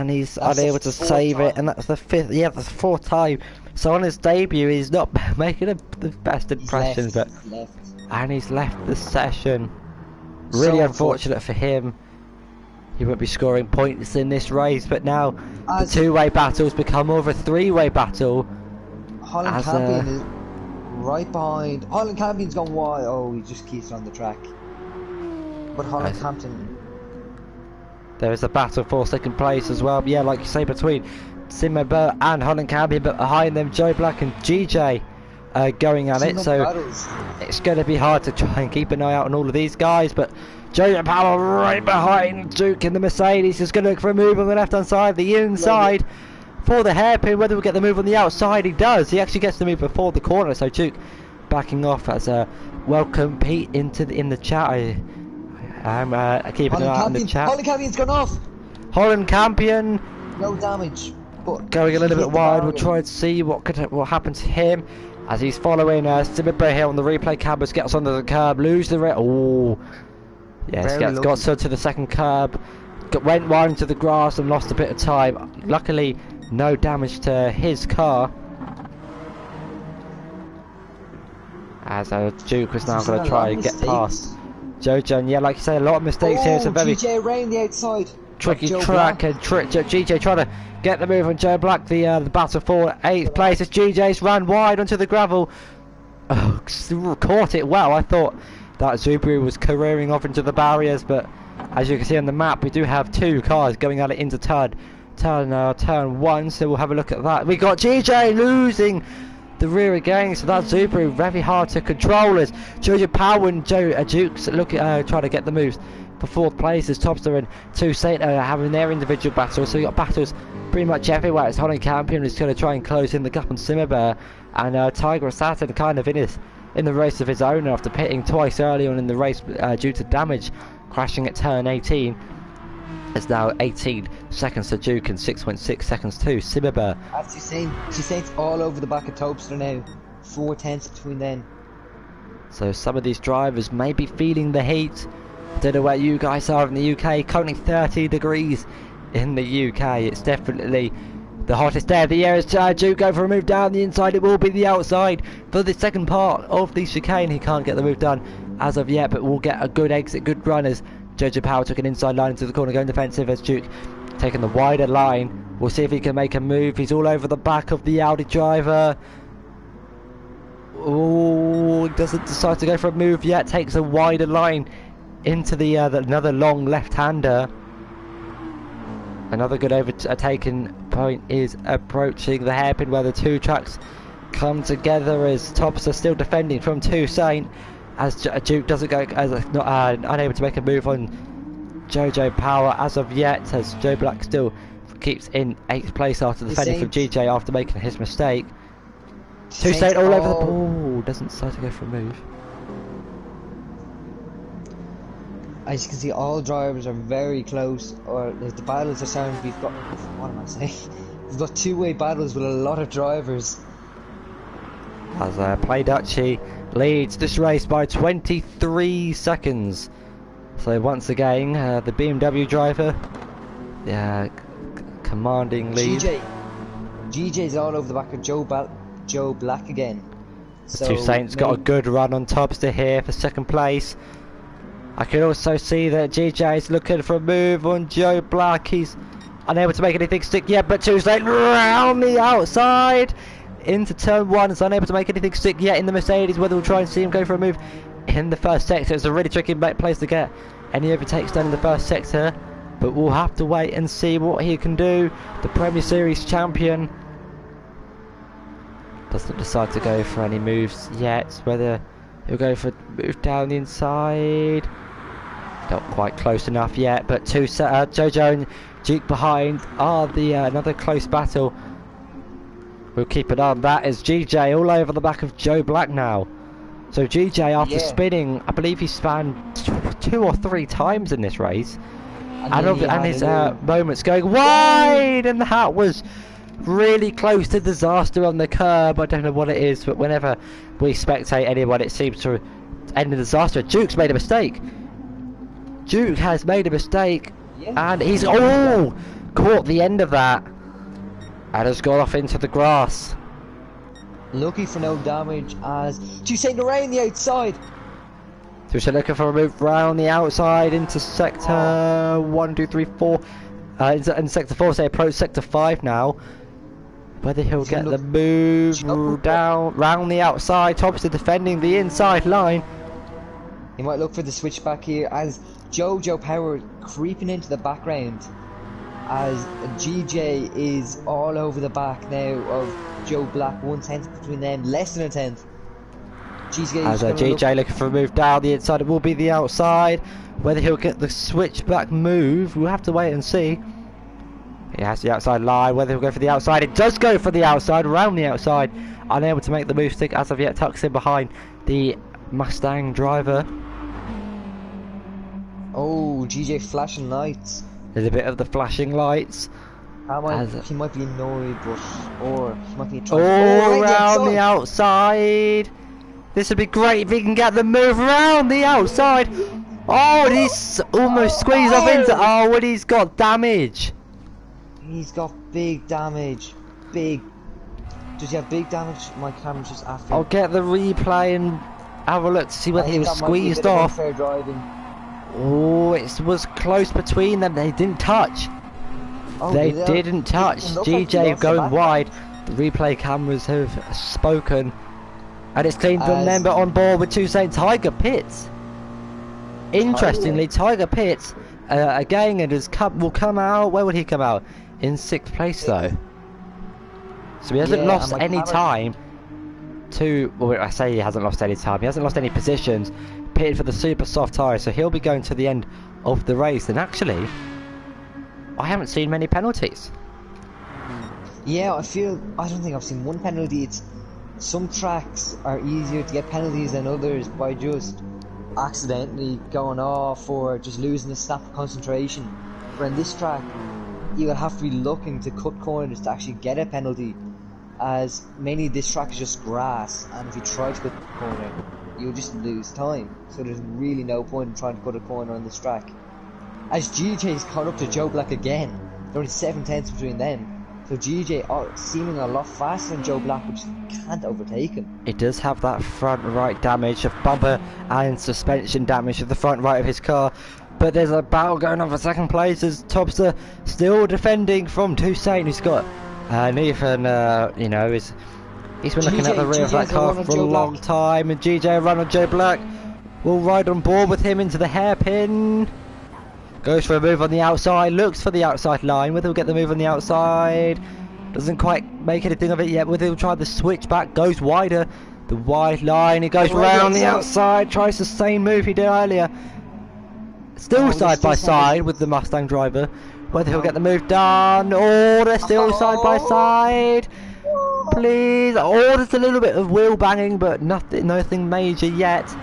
A: he's unable to save it, and that's the fifth. Yeah, that's the fourth time. So on his debut, he's not making the best impressions, and he's left the session. Really unfortunate for him. He won't be scoring points in this race, but now the two-way battle's become more of a three-way battle.
B: Holland Campion is right behind. Holland Campion's gone wide. Oh, he just keeps on the track. But Holland Campion.
A: There is a battle for second place as well. Yeah, like you say, between Simmer and Holland Campion, but behind them Joe Black and GJ going at it. So it's going to be hard to try and keep an eye out on all of these guys. But Joe Power right behind Duke in the Mercedes is going to look for a move on the left-hand side, the inside for the hairpin. Whether we'll get the move on the outside, he does. He actually gets the move before the corner. So Duke backing off as a welcome Pete in the chat. I'm keeping an eye on the chat.
B: Holland Campion's gone off.
A: Holland Campion.
B: No damage. But
A: going a little bit wide. We'll try and see what happen to him as he's following Simibra here on the replay cameras. Gets onto the curb, lose the oh. Yes, got to the second curb, went wide into the grass and lost a bit of time. Luckily, no damage to his car. As Duke was now going to try and get past Jojo. And yeah, like you say, a lot of mistakes here. It's a very
B: GJ around the outside.
A: Tricky track, and GJ trying to get the move on Joe Black. The battle for 8th place as GJ's ran wide onto the gravel. Oh, caught it well. I thought that Subaru was careering off into the barriers, but as you can see on the map, we do have two cars going at it into turn one. So we'll have a look at that. We got GJ losing the rear again, so that Subaru very hard to control as Jojo Power and Dukes trying to get the moves for 4th place as Topster and Two Saint are having their individual battles. So we got battles pretty much everywhere. It's Holland Campion is going to try and close in the gap on Simmerbear, and Tiger Saturn kind of in the race of his own after pitting twice early on in the race due to damage, crashing at turn 18. It's now 18 seconds to Duke and 6.6 seconds to Simmerbear.
B: As you see, it's all over the back of Topster now. 4 tenths between them.
A: So some of these drivers may be feeling the heat. I don't know where you guys are in the UK. Currently 30 degrees in the UK. It's definitely the hottest day of the year. As Duke go for a move down the inside, it will be the outside for the second part of the chicane. He can't get the move done as of yet, but we'll get a good exit, good run as Jojo Power took an inside line into the corner, going defensive as Duke taking the wider line. We'll see if he can make a move. He's all over the back of the Audi driver. Oh, doesn't decide to go for a move yet. Takes a wider line into the another long left-hander. Another good overtaking point is approaching the hairpin where the two tracks come together as Tops are still defending from Two Saint as Duke doesn't go unable to make a move on Jojo Power as of yet, as Joe Black still keeps in 8th place after defending from GJ after making his mistake. Two Saint all over the ball, doesn't decide to go for a move.
B: As you can see, all drivers are very close, or the battles are sounding. We've got, what am I saying? We've got two-way battles with a lot of drivers.
A: As Play Dutchy leads this race by 23 seconds. So once again, the BMW driver, commanding lead.
B: GJ's all over the back of Joe Black again. So
A: Two Saints got a good run on Topster here for 2nd place. I can also see that GJ is looking for a move on Joe Black. He's unable to make anything stick yet, but Two Saints round the outside into turn 1. Is unable to make anything stick yet in the Mercedes. Whether we'll try and see him go for a move in the first sector. It's a really tricky place to get any overtakes done in the first sector, but we'll have to wait and see what he can do. The Premier Series champion doesn't decide to go for any moves yet. Whether he'll go for a move down the inside, not quite close enough yet, but Jojo and Duke behind are the another close battle. We'll keep an eye on that as GJ all over the back of Joe Black now. So GJ, after spinning, I believe he spun 2 or 3 times in this race, and his moments going wide, and that was really close to disaster on the curb. I don't know what it is, but whenever we spectate anyone, it seems to end in disaster. Duke's made a mistake. Duke has made a mistake,
B: Yeah.
A: and he's caught the end of that, and has gone off into the grass.
B: Lucky for no damage as Toussaint around the outside.
A: So we're looking for a move round the outside into sector 1, 2, 3, 4. In sector 4, say approach sector 5 now. Whether he'll get the move down round the outside. Thompson defending the inside line.
B: He might look for the switch back here as Jojo Power creeping into the background. As GJ is all over the back now of Joe Black. 1/10 between them, less than a tenth.
A: As GJ looking for a move down the inside, it will be the outside. Whether he'll get the switchback move, we'll have to wait and see. He has the outside line, whether he'll go for the outside. It does go for the outside, around the outside. Unable to make the move stick as of yet, tucks in behind the Mustang driver.
B: Oh, GJ flashing lights.
A: There's a bit of the flashing lights.
B: He might be annoyed, or he might be
A: around the outside. This would be great if he can get the move around the outside. Oh, he's almost squeezed off into. Oh, and he's got damage.
B: He's got big damage. Big. Does he have big damage? My camera's just after.
A: I'll get the replay and have a look to see whether he was squeezed off. Oh, it was close between them. They didn't touch. They didn't touch. GJ going wide. The replay cameras have spoken. And it's clean from them, but on board with Toussaint Tiger Pitts. Interestingly, Tiger Pitts again and will come out. Where would he come out? In 6th place though. So he hasn't lost any time to. Well, I say he hasn't lost any time. He hasn't lost any positions. Pitted for the super soft tyre, so he'll be going to the end of the race. And actually, I haven't seen many penalties.
B: Yeah, I don't think I've seen one penalty. It's some tracks are easier to get penalties than others by just accidentally going off or just losing a snap of concentration. Where in this track, you would have to be looking to cut corners to actually get a penalty, as mainly this track is just grass, and if you try to cut the corner, you'll just lose time. So there's really no point in trying to cut a corner on this track. As GJ's caught up to Joe Black again, there are only 7/10 between them. So GJ seeming a lot faster than Joe Black, which can't overtake him. It does have that front right damage of bumper and suspension damage to the front right of his car. But there's a battle going on for 2nd place as Topster still defending from Toussaint, who's got Nathan, you know, he's been looking at the rear of that car for a long time. And GJ run on Joe Black. Will ride on board with him into the hairpin. Goes for a move on the outside, looks for the outside line, whether he'll get the move on the outside. Doesn't quite make anything of it yet, whether he'll try the switchback, goes wider. The wide line, he goes round the outside, tries the same move he did earlier. Still side by side with the Mustang driver. Whether he'll get the move done, they're still side by side. Please, there's a little bit of wheel banging, but nothing major yet.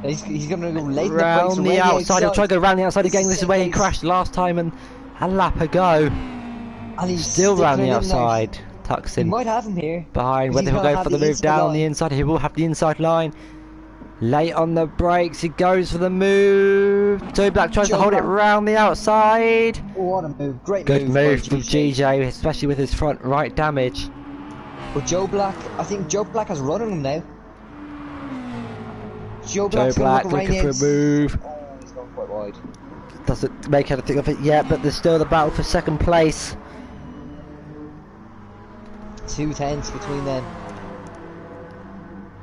B: He's going to go late
A: round the outside. He'll try to go round the outside again. This is where he crashed last time and a lap ago.
B: And he's
A: still round the outside. Tucks in.
B: He might have him here.
A: Behind. Whether he'll go for the move down the inside. He will have the inside line. Late on the brakes. He goes for the move. Joe Black tries to hold it round the outside.
B: What a move. Great
A: good move from GJ, especially with his front right damage.
B: But Joe Black, I think Joe Black has run on him now. Joe
A: Black looking for a move.
B: He's gone quite wide.
A: Doesn't make anything of it yet, but there's still the battle for 2nd place.
B: 2/10 between them.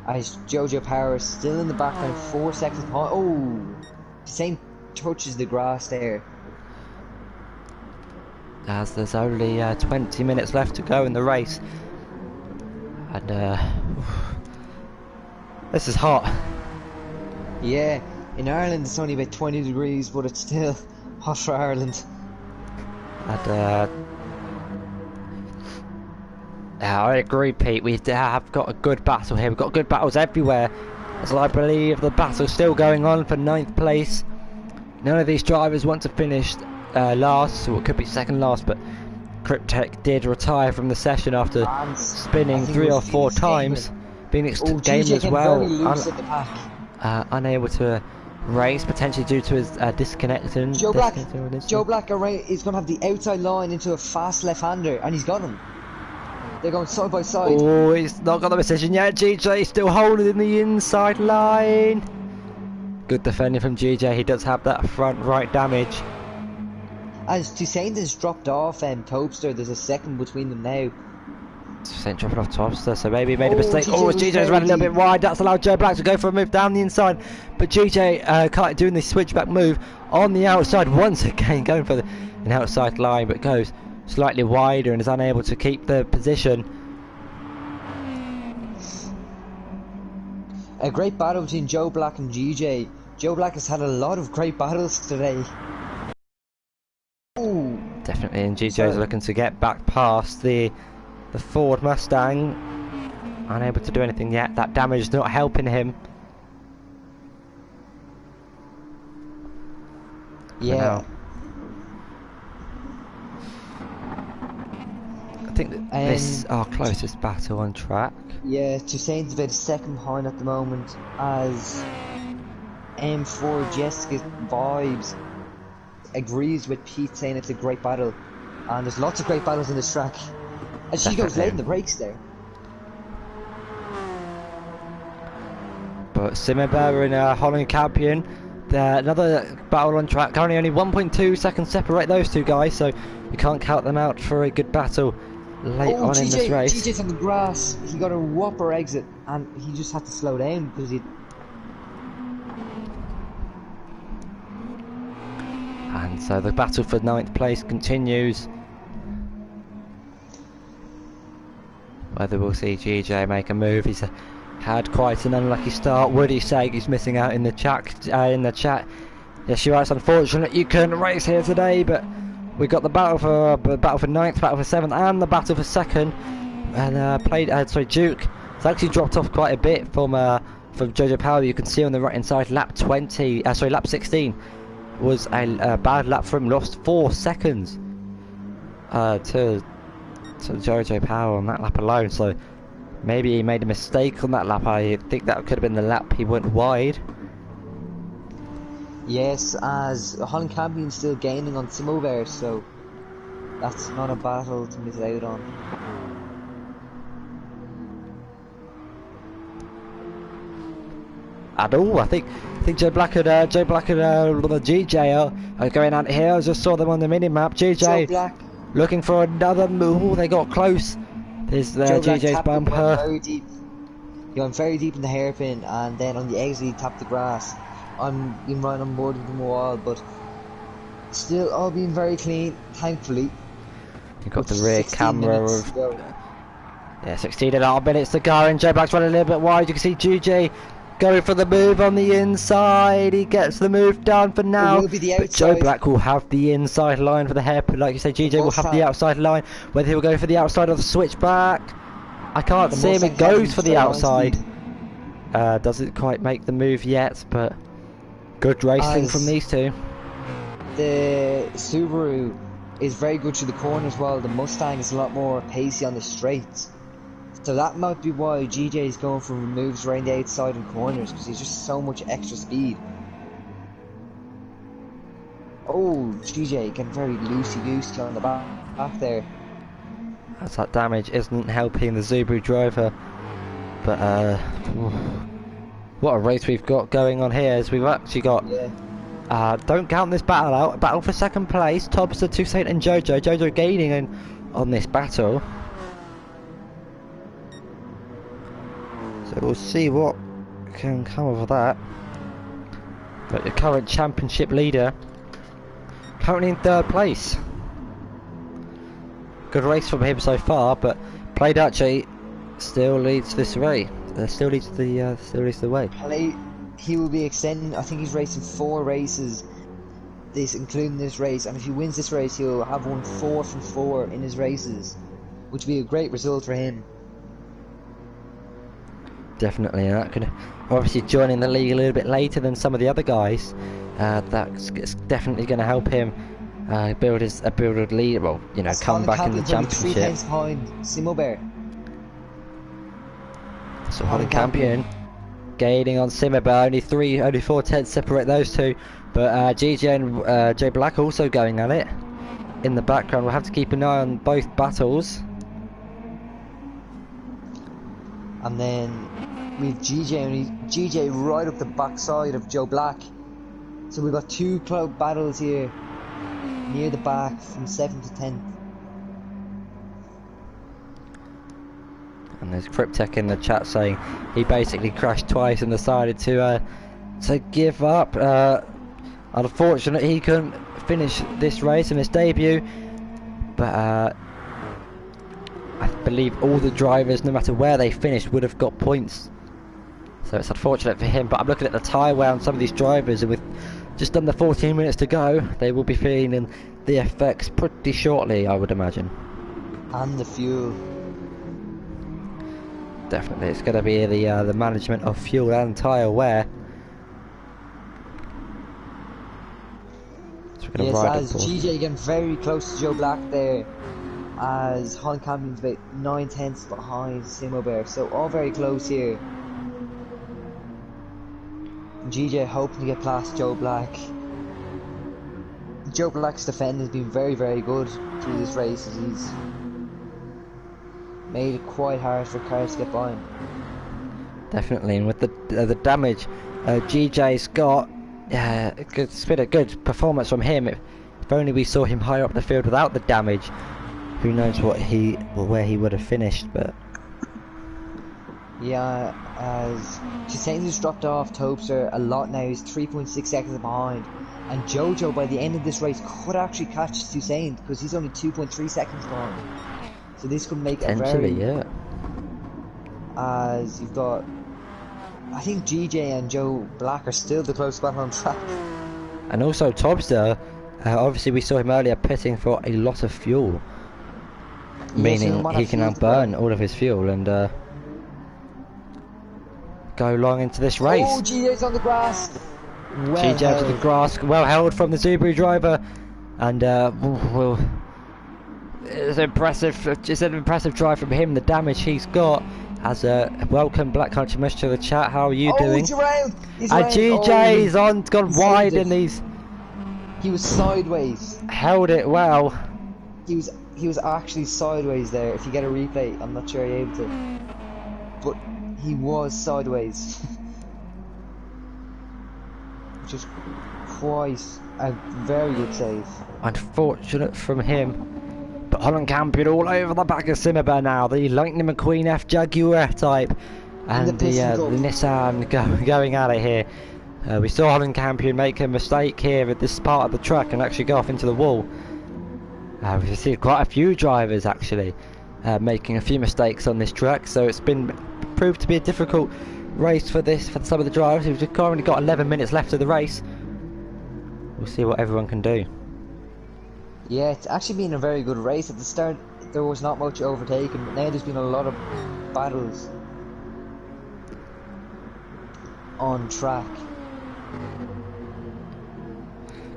B: As Jojo Power is still in the background, 4 seconds behind. Same touches the grass there.
A: As there's only 20 minutes left to go in the race. And this is hot.
B: Yeah, in Ireland it's only about 20 degrees, but it's still hot for Ireland.
A: And I agree, Pete. We have got a good battle here. We've got good battles everywhere. As I believe the battle's still going on for 9th place. None of these drivers want to finish last, so it could be 2nd last, but Cryptek did retire from the session after spinning 3 or 4 times. Phoenix game as well. Unable to race, potentially due to his disconnecting.
B: Joe Black is going to have the outside line into a fast left-hander, and he's got him. They're going side by side.
A: Oh, he's not got the precision yet. GJ still holding in the inside line. Good defending from GJ. He does have that front right damage.
B: As Toussaint has dropped off Topster, there's a second between them now.
A: Toussaint dropping off Topster, so maybe he made a mistake.
B: GJ
A: GJ's ran a little bit wide. That's allowed Joe Black to go for a move down the inside. But GJ can't doing the switchback move on the outside once again, going for an outside line, but goes slightly wider and is unable to keep the position.
B: A great battle between Joe Black and GJ. Joe Black has had a lot of great battles today. Ooh.
A: Definitely, and GJ's looking to get back past the Ford Mustang. Unable to do anything yet. That damage is not helping him.
B: Yeah.
A: I think that this is our closest battle on track.
B: Yeah, Toussaint's about a second behind at the moment, as M4 Jessica Vibes agrees with Pete saying it's a great battle, and there's lots of great battles in this track. And she goes late in the brakes there.
A: But Simmerber and Holland Campion, another battle on track. Currently only 1.2 seconds separate those two guys, so you can't count them out for a good battle late on in this race.
B: GJ's on the grass. He got a whopper exit, and he just had to slow down because he.
A: And so the battle for 9th place continues. Whether we'll see GJ make a move. He's had quite an unlucky start. Woody saying he's missing out in the chat. Yes, she writes, unfortunate you couldn't race here today, but we got the battle for 9th, battle for 7th, and the battle for 2nd. And Duke has actually dropped off quite a bit from Jojo Power. You can see on the right hand side, lap 16 was a bad lap for him. Lost 4 seconds to Jojo Power on that lap alone. So maybe he made a mistake on that lap. I think that could have been the lap he went wide.
B: Yes, as Holland Campion's still gaining on Simover, so that's not a battle to miss out on.
A: At all, I think Joe Black and GJ are going out here. I just saw them on the mini map. GJ looking for another move. Ooh, they got close. There's GJ's bumper.
B: Very deep. He went very deep in the hairpin, and then on the exit he tapped the grass. I'm been right on board with him a while, but still all being very clean, thankfully.
A: You've got the rear camera of 16.5 minutes to go, and Joe Black's running a little bit wide. You can see GJ going for the move on the inside. He gets the move done for now. But Joe Black will have the inside line for the hairpin. Like you say, GJ will have the outside line. Whether he'll go for the outside or the switchback, I can't see him. It goes for the outside. Doesn't quite make the move yet, but good racing from these two.
B: The Subaru is very good through the corner as well. The Mustang is a lot more pacey on the straights. So that might be why GJ is going for moves around the outside and corners, because he's just so much extra speed. Oh, GJ getting very loosey-goosey on the back there.
A: As that damage isn't helping the Subaru driver. But what a race we've got going on here, as we've actually got... don't count this battle out. Battle for 2nd place. Topster, Toussaint and Jojo. Jojo gaining on this battle. So we'll see what can come of that. But the current championship leader, currently in 3rd place. Good race from him so far, but Play Dutchy still leads this race. Still leads the way.
B: He will be extending. I think he's racing 4 races, including this race. And if he wins this race, he'll have won 4 from 4 in his races, which would be a great result for him.
A: Definitely, and that could obviously joining the league a little bit later than some of the other guys. That's definitely going to help him build a lead. Well, you know, come back in the championship.
B: 3 times behind Simo Bear.
A: So Holland Campion gaining on Simaba. Only 4 tenths separate those two. But GJ and Joe Black also going at it in the background. We'll have to keep an eye on both battles.
B: And then we've GJ right up the backside of Joe Black. So we've got 2 cloud battles here near the back from 7th to 10th.
A: And there's Cryptech in the chat saying he basically crashed twice and decided to give up. Unfortunately, he couldn't finish this race in his debut, but I believe all the drivers, no matter where they finished, would have got points. So it's unfortunate for him, but I'm looking at the tyre wear on some of these drivers, and with just under 14 minutes to go, they will be feeling the effects pretty shortly, I would imagine.
B: And the fuel.
A: Definitely, it's going to be the management of fuel and tyre wear. So
B: yes, as GJ getting very close to Joe Black there, as Holland Campion's about 9 tenths behind Simo Bear, so all very close here. GJ hoping to get past Joe Black. Joe Black's defending has been very, very good through this race, as he's made it quite hard for cars to get by him.
A: Definitely, and with the damage GJ's got, it's been a good performance from him. If only we saw him higher up the field without the damage, who knows where he would have finished. But
B: yeah, as Toussaint has dropped off Topster a lot now. He's 3.6 seconds behind, and Jojo by the end of this race could actually catch Toussaint because he's only 2.3 seconds behind. So this could make a very,
A: yeah.
B: As you've got, I think GJ and Joe Black are still the closest battle on track.
A: And also Topster, obviously we saw him earlier pitting for a lot of fuel, meaning he can now burn all of his fuel and go long into this race.
B: Oh, GJ's on the grass.
A: GJ on the grass, well held from the Subaru driver, and it's an impressive drive from him. The damage he's got. As welcome Black Country Mesh to the chat. How are you doing?
B: He's around.
A: And GJ's gone wide in these.
B: He was sideways.
A: Held it well.
B: He was actually sideways there. If you get a replay, I'm not sure you're able to. But he was sideways. Which is quite a very good save.
A: Unfortunate from him. But Holland Campion all over the back of Simaba now. The Lightning McQueen F Jaguar type. And the Nissan going at it here. We saw Holland Campion make a mistake here at this part of the track and actually go off into the wall. We've seen quite a few drivers actually making a few mistakes on this track. So it's been proved to be a difficult race for some of the drivers. We've currently got 11 minutes left of the race. We'll see what everyone can do.
B: Yeah, it's actually been a very good race. At the start, there was not much overtaking, but now there's been a lot of battles on track.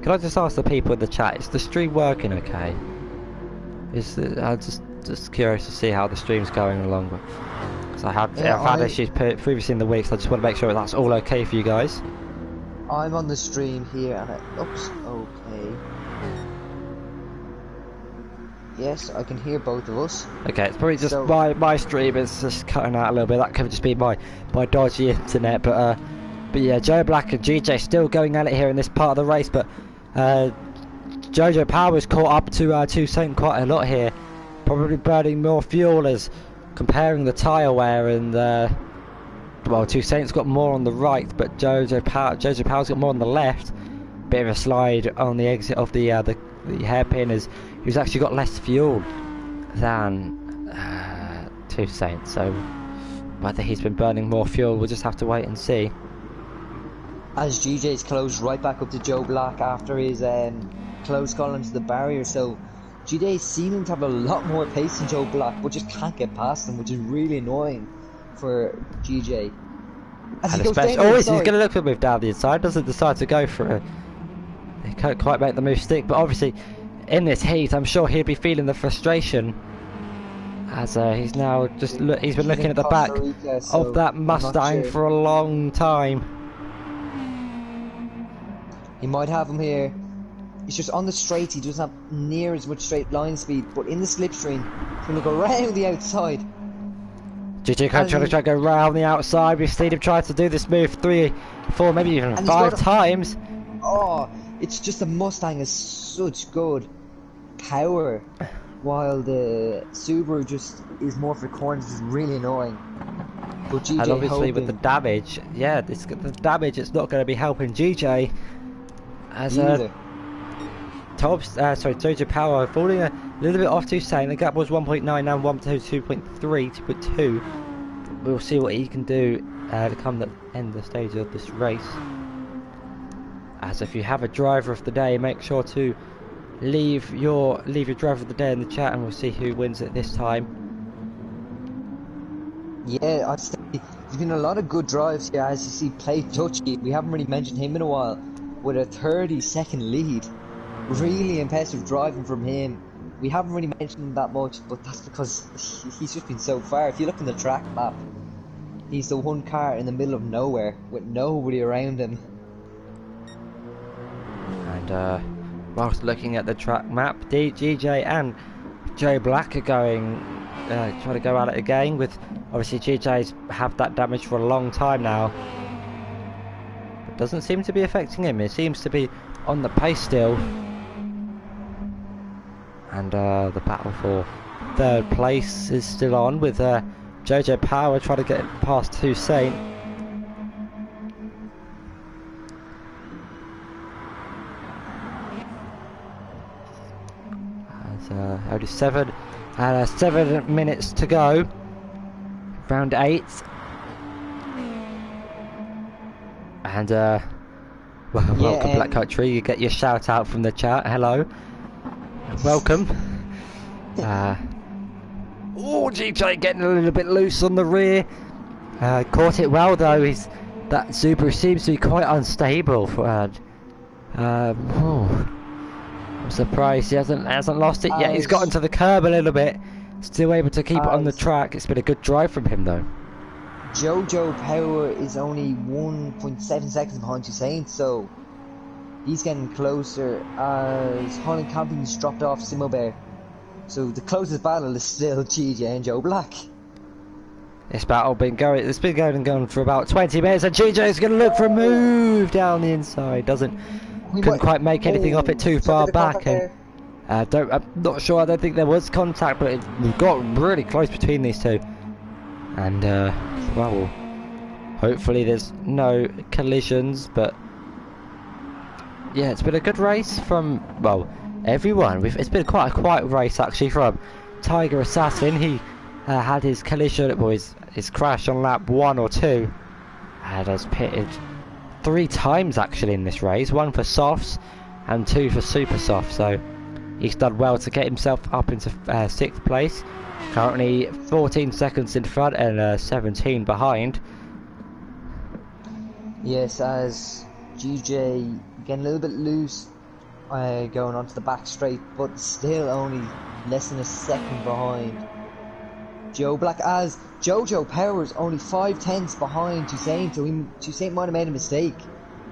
A: Can I just ask the people in the chat, is the stream working okay? I'm just curious to see how the stream's going along. Because I've had issues previously in the week, so I just want to make sure that's all okay for you guys.
B: I'm on the stream here, and it looks okay. Yes, I can hear both of us. Okay, it's probably just my stream is just cutting out a little bit. That could just be my dodgy internet. But yeah, Joe Black and GJ still going at it here in this part of the race. But Jojo Power's caught up to Toussaint quite a lot here. Probably burning more fuel as comparing the tyre wear and well, Toussaint's got more on the right, but Jojo Power's got more on the left. Bit of a slide on the exit of the hairpin as he's actually got less fuel than Toussaint, so whether he's been burning more fuel we'll just have to wait and see. As GJ's closed right back up to Joe Black after his close call into the barrier, so GJ's seeming to have a lot more pace than Joe Black but just can't get past him, which is really annoying for GJ.
A: And he's going to look for a move down the inside, doesn't decide to go for it. He can't quite make the move stick, but obviously in this heat I'm sure he'll be feeling the frustration As he's now just he's been looking
B: in
A: at the
B: Costa
A: back
B: Rica, so
A: of that
B: I'm not
A: Mustang
B: sure.
A: for a long time.
B: He might have him here. It's just on the straight, he doesn't have near as much straight line speed, but in the slipstream, he's going to go round the outside.
A: GG trying to go round the outside. We've seen him try to do this move 3, 4, maybe even 5 times.
B: Oh, it's just the Mustang has such good power, while the Subaru just is more for corners, which is really annoying. But GJ
A: And obviously with the
B: hoping
A: damage, yeah, the damage, it's not going to be helping GJ. As
B: either.
A: Jojo Power falling a little bit off Toussaint. The gap was 1.9, now 1.2, 2.2. We'll see what he can do to come the end of the stage of this race. As if you have a driver of the day, make sure to leave your driver of the day in the chat, and we'll see who wins it this time.
B: Yeah, I'd say there's been a lot of good drives here. As you see, Play Touchy, we haven't really mentioned him in a while, with a 30-second lead. Really impressive driving from him. We haven't really mentioned him that much, but that's because he's just been so far. If you look on the track map, he's the one car in the middle of nowhere with nobody around him.
A: And whilst looking at the track map, GJ and Joe Black are going trying to go at it again. With obviously GJ's had that damage for a long time now, but doesn't seem to be affecting him. It seems to be on the pace still. And the battle for 3rd place is still on, with Jojo Power trying to get past Toussaint. Only 7 minutes to go. Round 8. And welcome Black Country. You get your shout out from the chat. Hello. Welcome. Oh, GJ getting a little bit loose on the rear. Caught it well though. That Subaru seems to be quite unstable. I'm surprised he hasn't lost it yet. He's gotten to the curb a little bit. Still able to keep it on the track. It's been a good drive from him though.
B: Jojo Power is only 1.7 seconds behind Toussaint, so he's getting closer as Holland Camping's dropped off Simo Bear. So the closest battle is still GJ and Joe Black.
A: This battle been going. It's been going for about 20 minutes, and GJ is going to look for a move down the inside. Couldn't quite make anything off it too far back, and I'm not sure. I don't think there was contact, but we've got really close between these two. And well, hopefully there's no collisions, but. Yeah, it's been a good race from, well, everyone. It's been quite a quiet race actually from Tiger Assassin. He had his collision, or his crash on lap 1 or 2, and has pitted 3 times actually in this race. 1 for softs and 2 for super soft. So he's done well to get himself up into 6th place. Currently 14 seconds in front and 17 behind.
B: Yes, as GJ getting a little bit loose going onto the back straight, but still only less than a second behind Joe Black, as Jojo Power is only 5/10 behind Toussaint, so Toussaint might have made a mistake.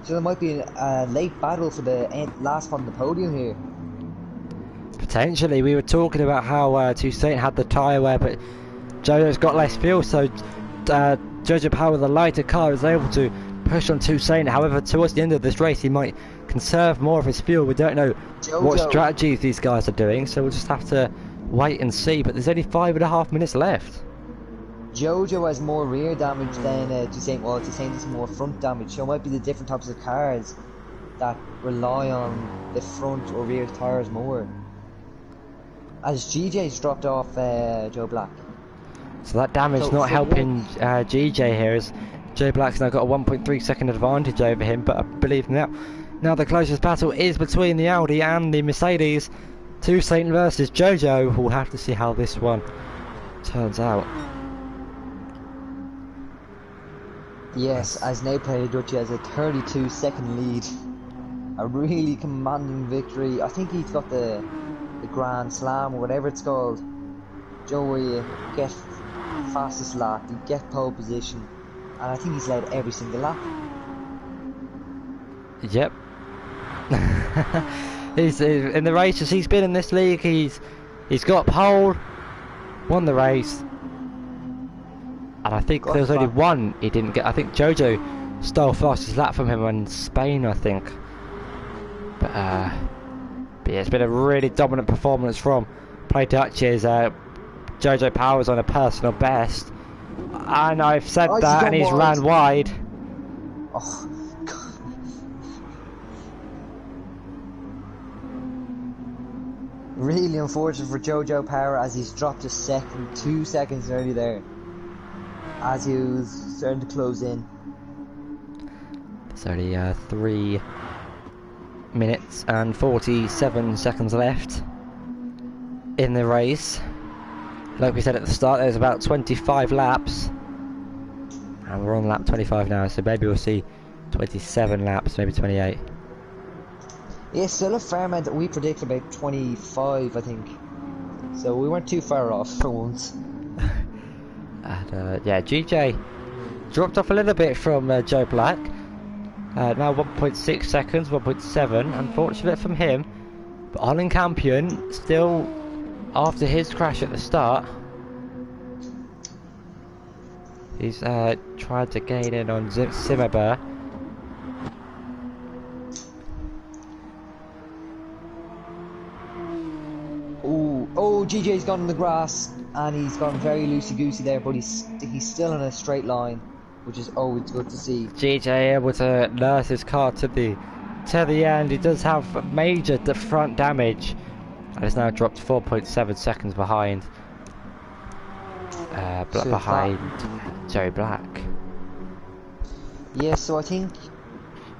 B: So there might be a late battle for the last spot on the podium here.
A: Potentially. We were talking about how Toussaint had the tyre wear, but Jojo's got less fuel, so Jojo Power, the lighter car, is able to push on Toussaint. However, towards the end of this race, he might conserve more of his fuel. We don't know what strategies these guys are doing, so we'll just have to wait and see. But there's only 5.5 minutes left.
B: Jojo has more rear damage than Toussaint. Well, Toussaint has more front damage, so it might be the different types of cars that rely on the front or rear tyres more. As GJ's dropped off Joe Black.
A: So that damage not helping GJ here, as Joe Black's now got a 1.3 second advantage over him, but I believe now the closest battle is between the Audi and the Mercedes. Toussaint versus Jojo. We'll have to see how this one turns out.
B: Yes, as now Play Dutchy has a 32-second lead. A really commanding victory. I think he's got the Grand Slam or whatever it's called. Joe, where you get fastest lap, you get pole position, and I think he's led every single lap.
A: Yep. He's in the races he's been in this league. He's got pole, won the race, and I think there was only one he didn't get. I think Jojo stole fastest lap from him in Spain, I think. But yeah, it's been a really dominant performance from Play Dutch's. Jojo Powers on a personal best, and I've said that, and he's ran wide.
B: Oh. Really unfortunate for Jojo Power, as he's dropped a second, 2 seconds early there, as he was starting to close in.
A: There's only 3 minutes and 47 seconds left in the race. Like we said at the start, there's about 25 laps, and we're on lap 25 now, so maybe we'll see 27 laps, maybe 28.
B: Yeah, still a fair amount. We predicted about 25, I think. So we weren't too far off for once.
A: And yeah, GJ dropped off a little bit from Joe Black. Now 1.6 seconds, 1.7. Unfortunate from him. But Olin Campion still, after his crash at the start, he's tried to gain in on Zimmerberg.
B: Oh, GJ's gone in the grass, and he's gone very loosey-goosey there, but he's still in a straight line, which is always good to see.
A: GJ able to nurse his car to the end. He does have major front damage, and has now dropped 4.7 seconds behind. Behind Joe Black.
B: Yeah, so I think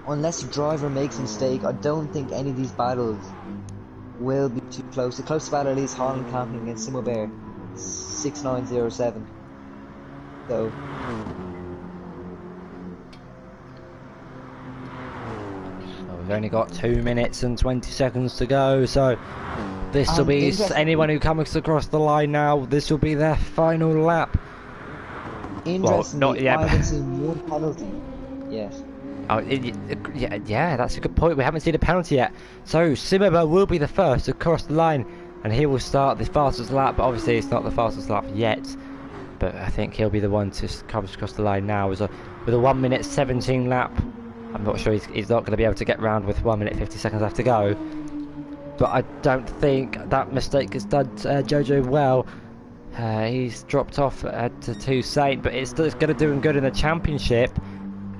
B: unless the driver makes a mistake, I don't think any of these battles will be too close. The closest battle is Holland Camping against Simo Bear, 6907. So
A: we've only got 2 minutes and 20 seconds to go, so this will be anyone who comes across the line now, this will be their final lap.
B: Interestingly,
A: well, not yet.
B: I haven't seen one penalty yet.
A: Oh, yeah, that's a good point. We haven't seen a penalty yet. So Simmerberg will be the first to cross the line, and he will start the fastest lap. But obviously, it's not the fastest lap yet. But I think he'll be the one to come across the line now. With a 1 minute 17 lap. I'm not sure he's not going to be able to get round with 1 minute 50 seconds left to go. But I don't think that mistake has done Jojo well. He's dropped off to Toussaint, but it's going to do him good in the championship,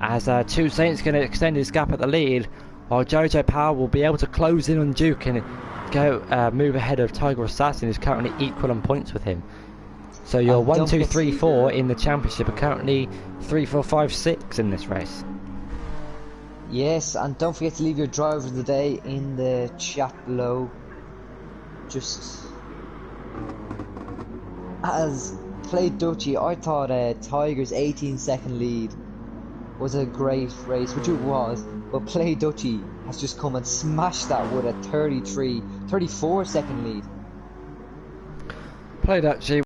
A: as Toussaint's going to extend his gap at the lead, while Jojo Power will be able to close in on Duke and go move ahead of Tiger Assassin, who's currently equal on points with him. So you're 1, 2, 3, 4 in the championship, and currently 3, 4, 5, 6 in this race.
B: Yes, and don't forget to leave your driver of the day in the chat below. Just as played Dutchy, I thought Tiger's 18-second lead was a great race, which it was, but Play Dutchy has just come and smashed that with a 34-second lead.
A: Play Dutchy,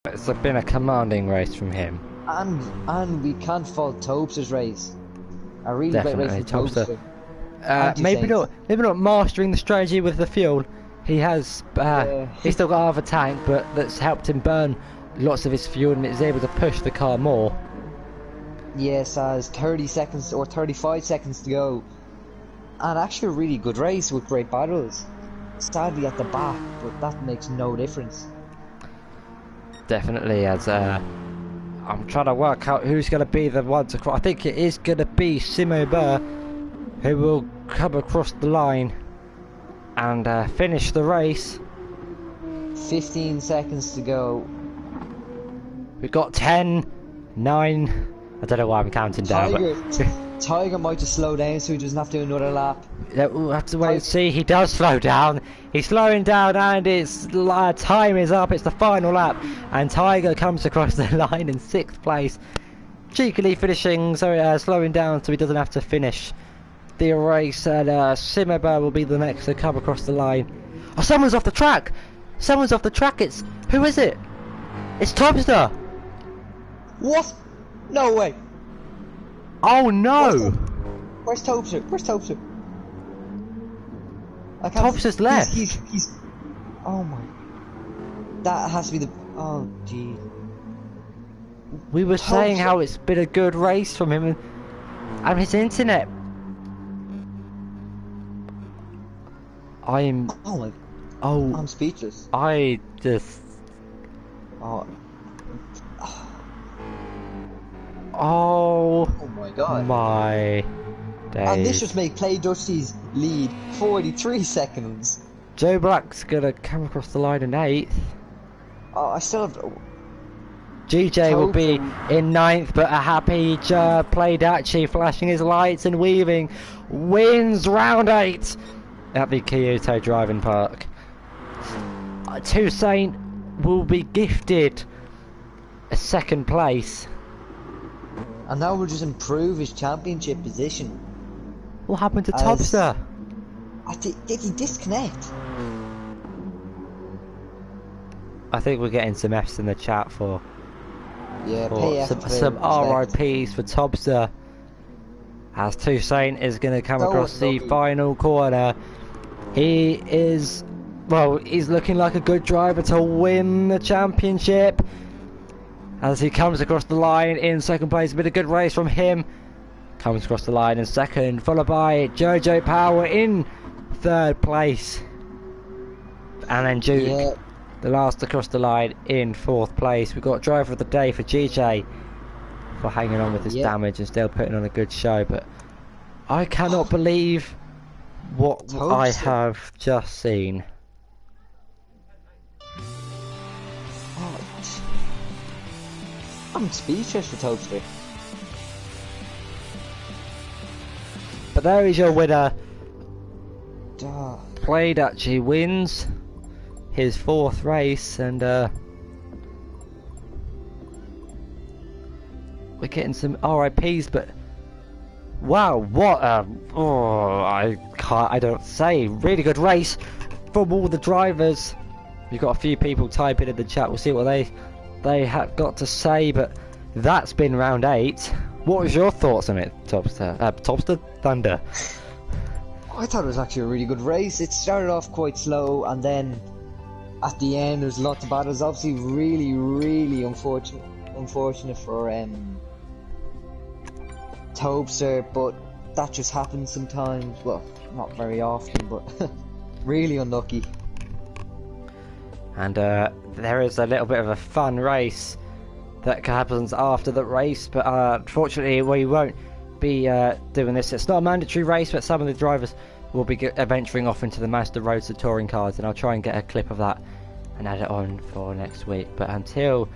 A: it's been a commanding race from him.
B: And we can't fault Topster's race. A really
A: Definitely,
B: great race from
A: Topster. Maybe not mastering the strategy with the fuel. He has, he's still got half a tank, but that's helped him burn lots of his fuel and is able to push the car more.
B: Yes, as 30 seconds or 35 seconds to go. And actually a really good race with great battles. Sadly at the back, but that makes no difference.
A: Definitely, as I'm trying to work out who's going to be the one to cross. I think it is going to be Simo Burr who will come across the line and finish the race.
B: 15 seconds to go.
A: We've got 10, 9. I don't know why I'm counting down.
B: Tiger might just slow down so he doesn't have to do another lap.
A: Yeah, we'll have to wait and see. He does slow down. He's slowing down, and it's time is up. It's the final lap, and Tiger comes across the line in 6th place, cheekily finishing. Slowing down so he doesn't have to finish the race. And Simmerberg will be the next to come across the line. Oh, someone's off the track. Someone's off the track. Who is it? It's Topster.
B: What? No way.
A: Oh no!
B: Where's Topster? Where's Topster? I can't.
A: Topster's left.
B: He's. Oh my. That has to be the. Oh gee.
A: We were saying how it's been a good race from him, and his internet. I'm.
B: Oh my.
A: Oh.
B: I'm speechless.
A: I just.
B: Oh.
A: Oh.
B: Oh my god.
A: My days.
B: And this just made Play Dusty's lead 43 seconds.
A: Joe Black's gonna come across the line in 8th.
B: Oh, I still have.
A: GJ will be in 9th, but a happy Playdachi flashing his lights and weaving wins round 8 at the Kyoto Driving Park. Toussaint will be gifted a 2nd place.
B: And now we'll just improve his championship position.
A: What happened to Topster?
B: Did he disconnect?
A: I think we're getting some F's in the chat for
B: Yeah,
A: some RIPs for Topster. As Toussaint is going to come across the final corner. He is, well, he's looking like a good driver to win the championship. As he comes across the line in 2nd place, a bit of good race from him. Comes across the line in 2nd, followed by Jojo Power in 3rd place. And then Duke, the last across the line in 4th place. We've got driver of the day for GJ for hanging on with his damage and still putting on a good show. But I cannot believe what I have just seen.
B: I'm speechless for Topster.
A: But there is your winner.
B: Duh.
A: Playdachi wins his 4th race, and we're getting some RIPs. But wow, what I don't say. Really good race from all the drivers. We've got a few people typing in the chat. We'll see what they have got to say. But that's been round 8. What was your thoughts on it, Topster Thunder?
B: I thought it was actually a really good race. It started off quite slow, and then at the end there's lots of battles. Obviously, really unfortunate for Topster, but that just happens sometimes. Well, not very often, but really unlucky.
A: And there is a little bit of a fun race that happens after the race, but unfortunately we won't be doing this. It's not a mandatory race, but some of the drivers will be venturing off into the Master Roadster touring cars, and I'll try and get a clip of that and add it on for next week. But until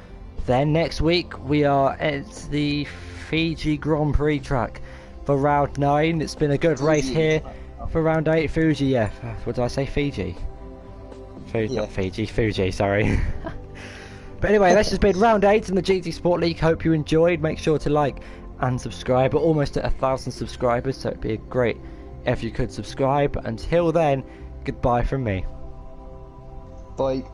A: then, next week we are at the Fiji Grand Prix track for round 9. It's been a good race here for round 8. Fuji, yeah. What did I say? Fiji? Not Fiji, Fuji, sorry. But anyway, this has been round 8 in the GT Sport League. Hope you enjoyed. Make sure to like and subscribe. We're almost at 1,000 subscribers, so it'd be great if you could subscribe. Until then, goodbye from me.
B: Bye.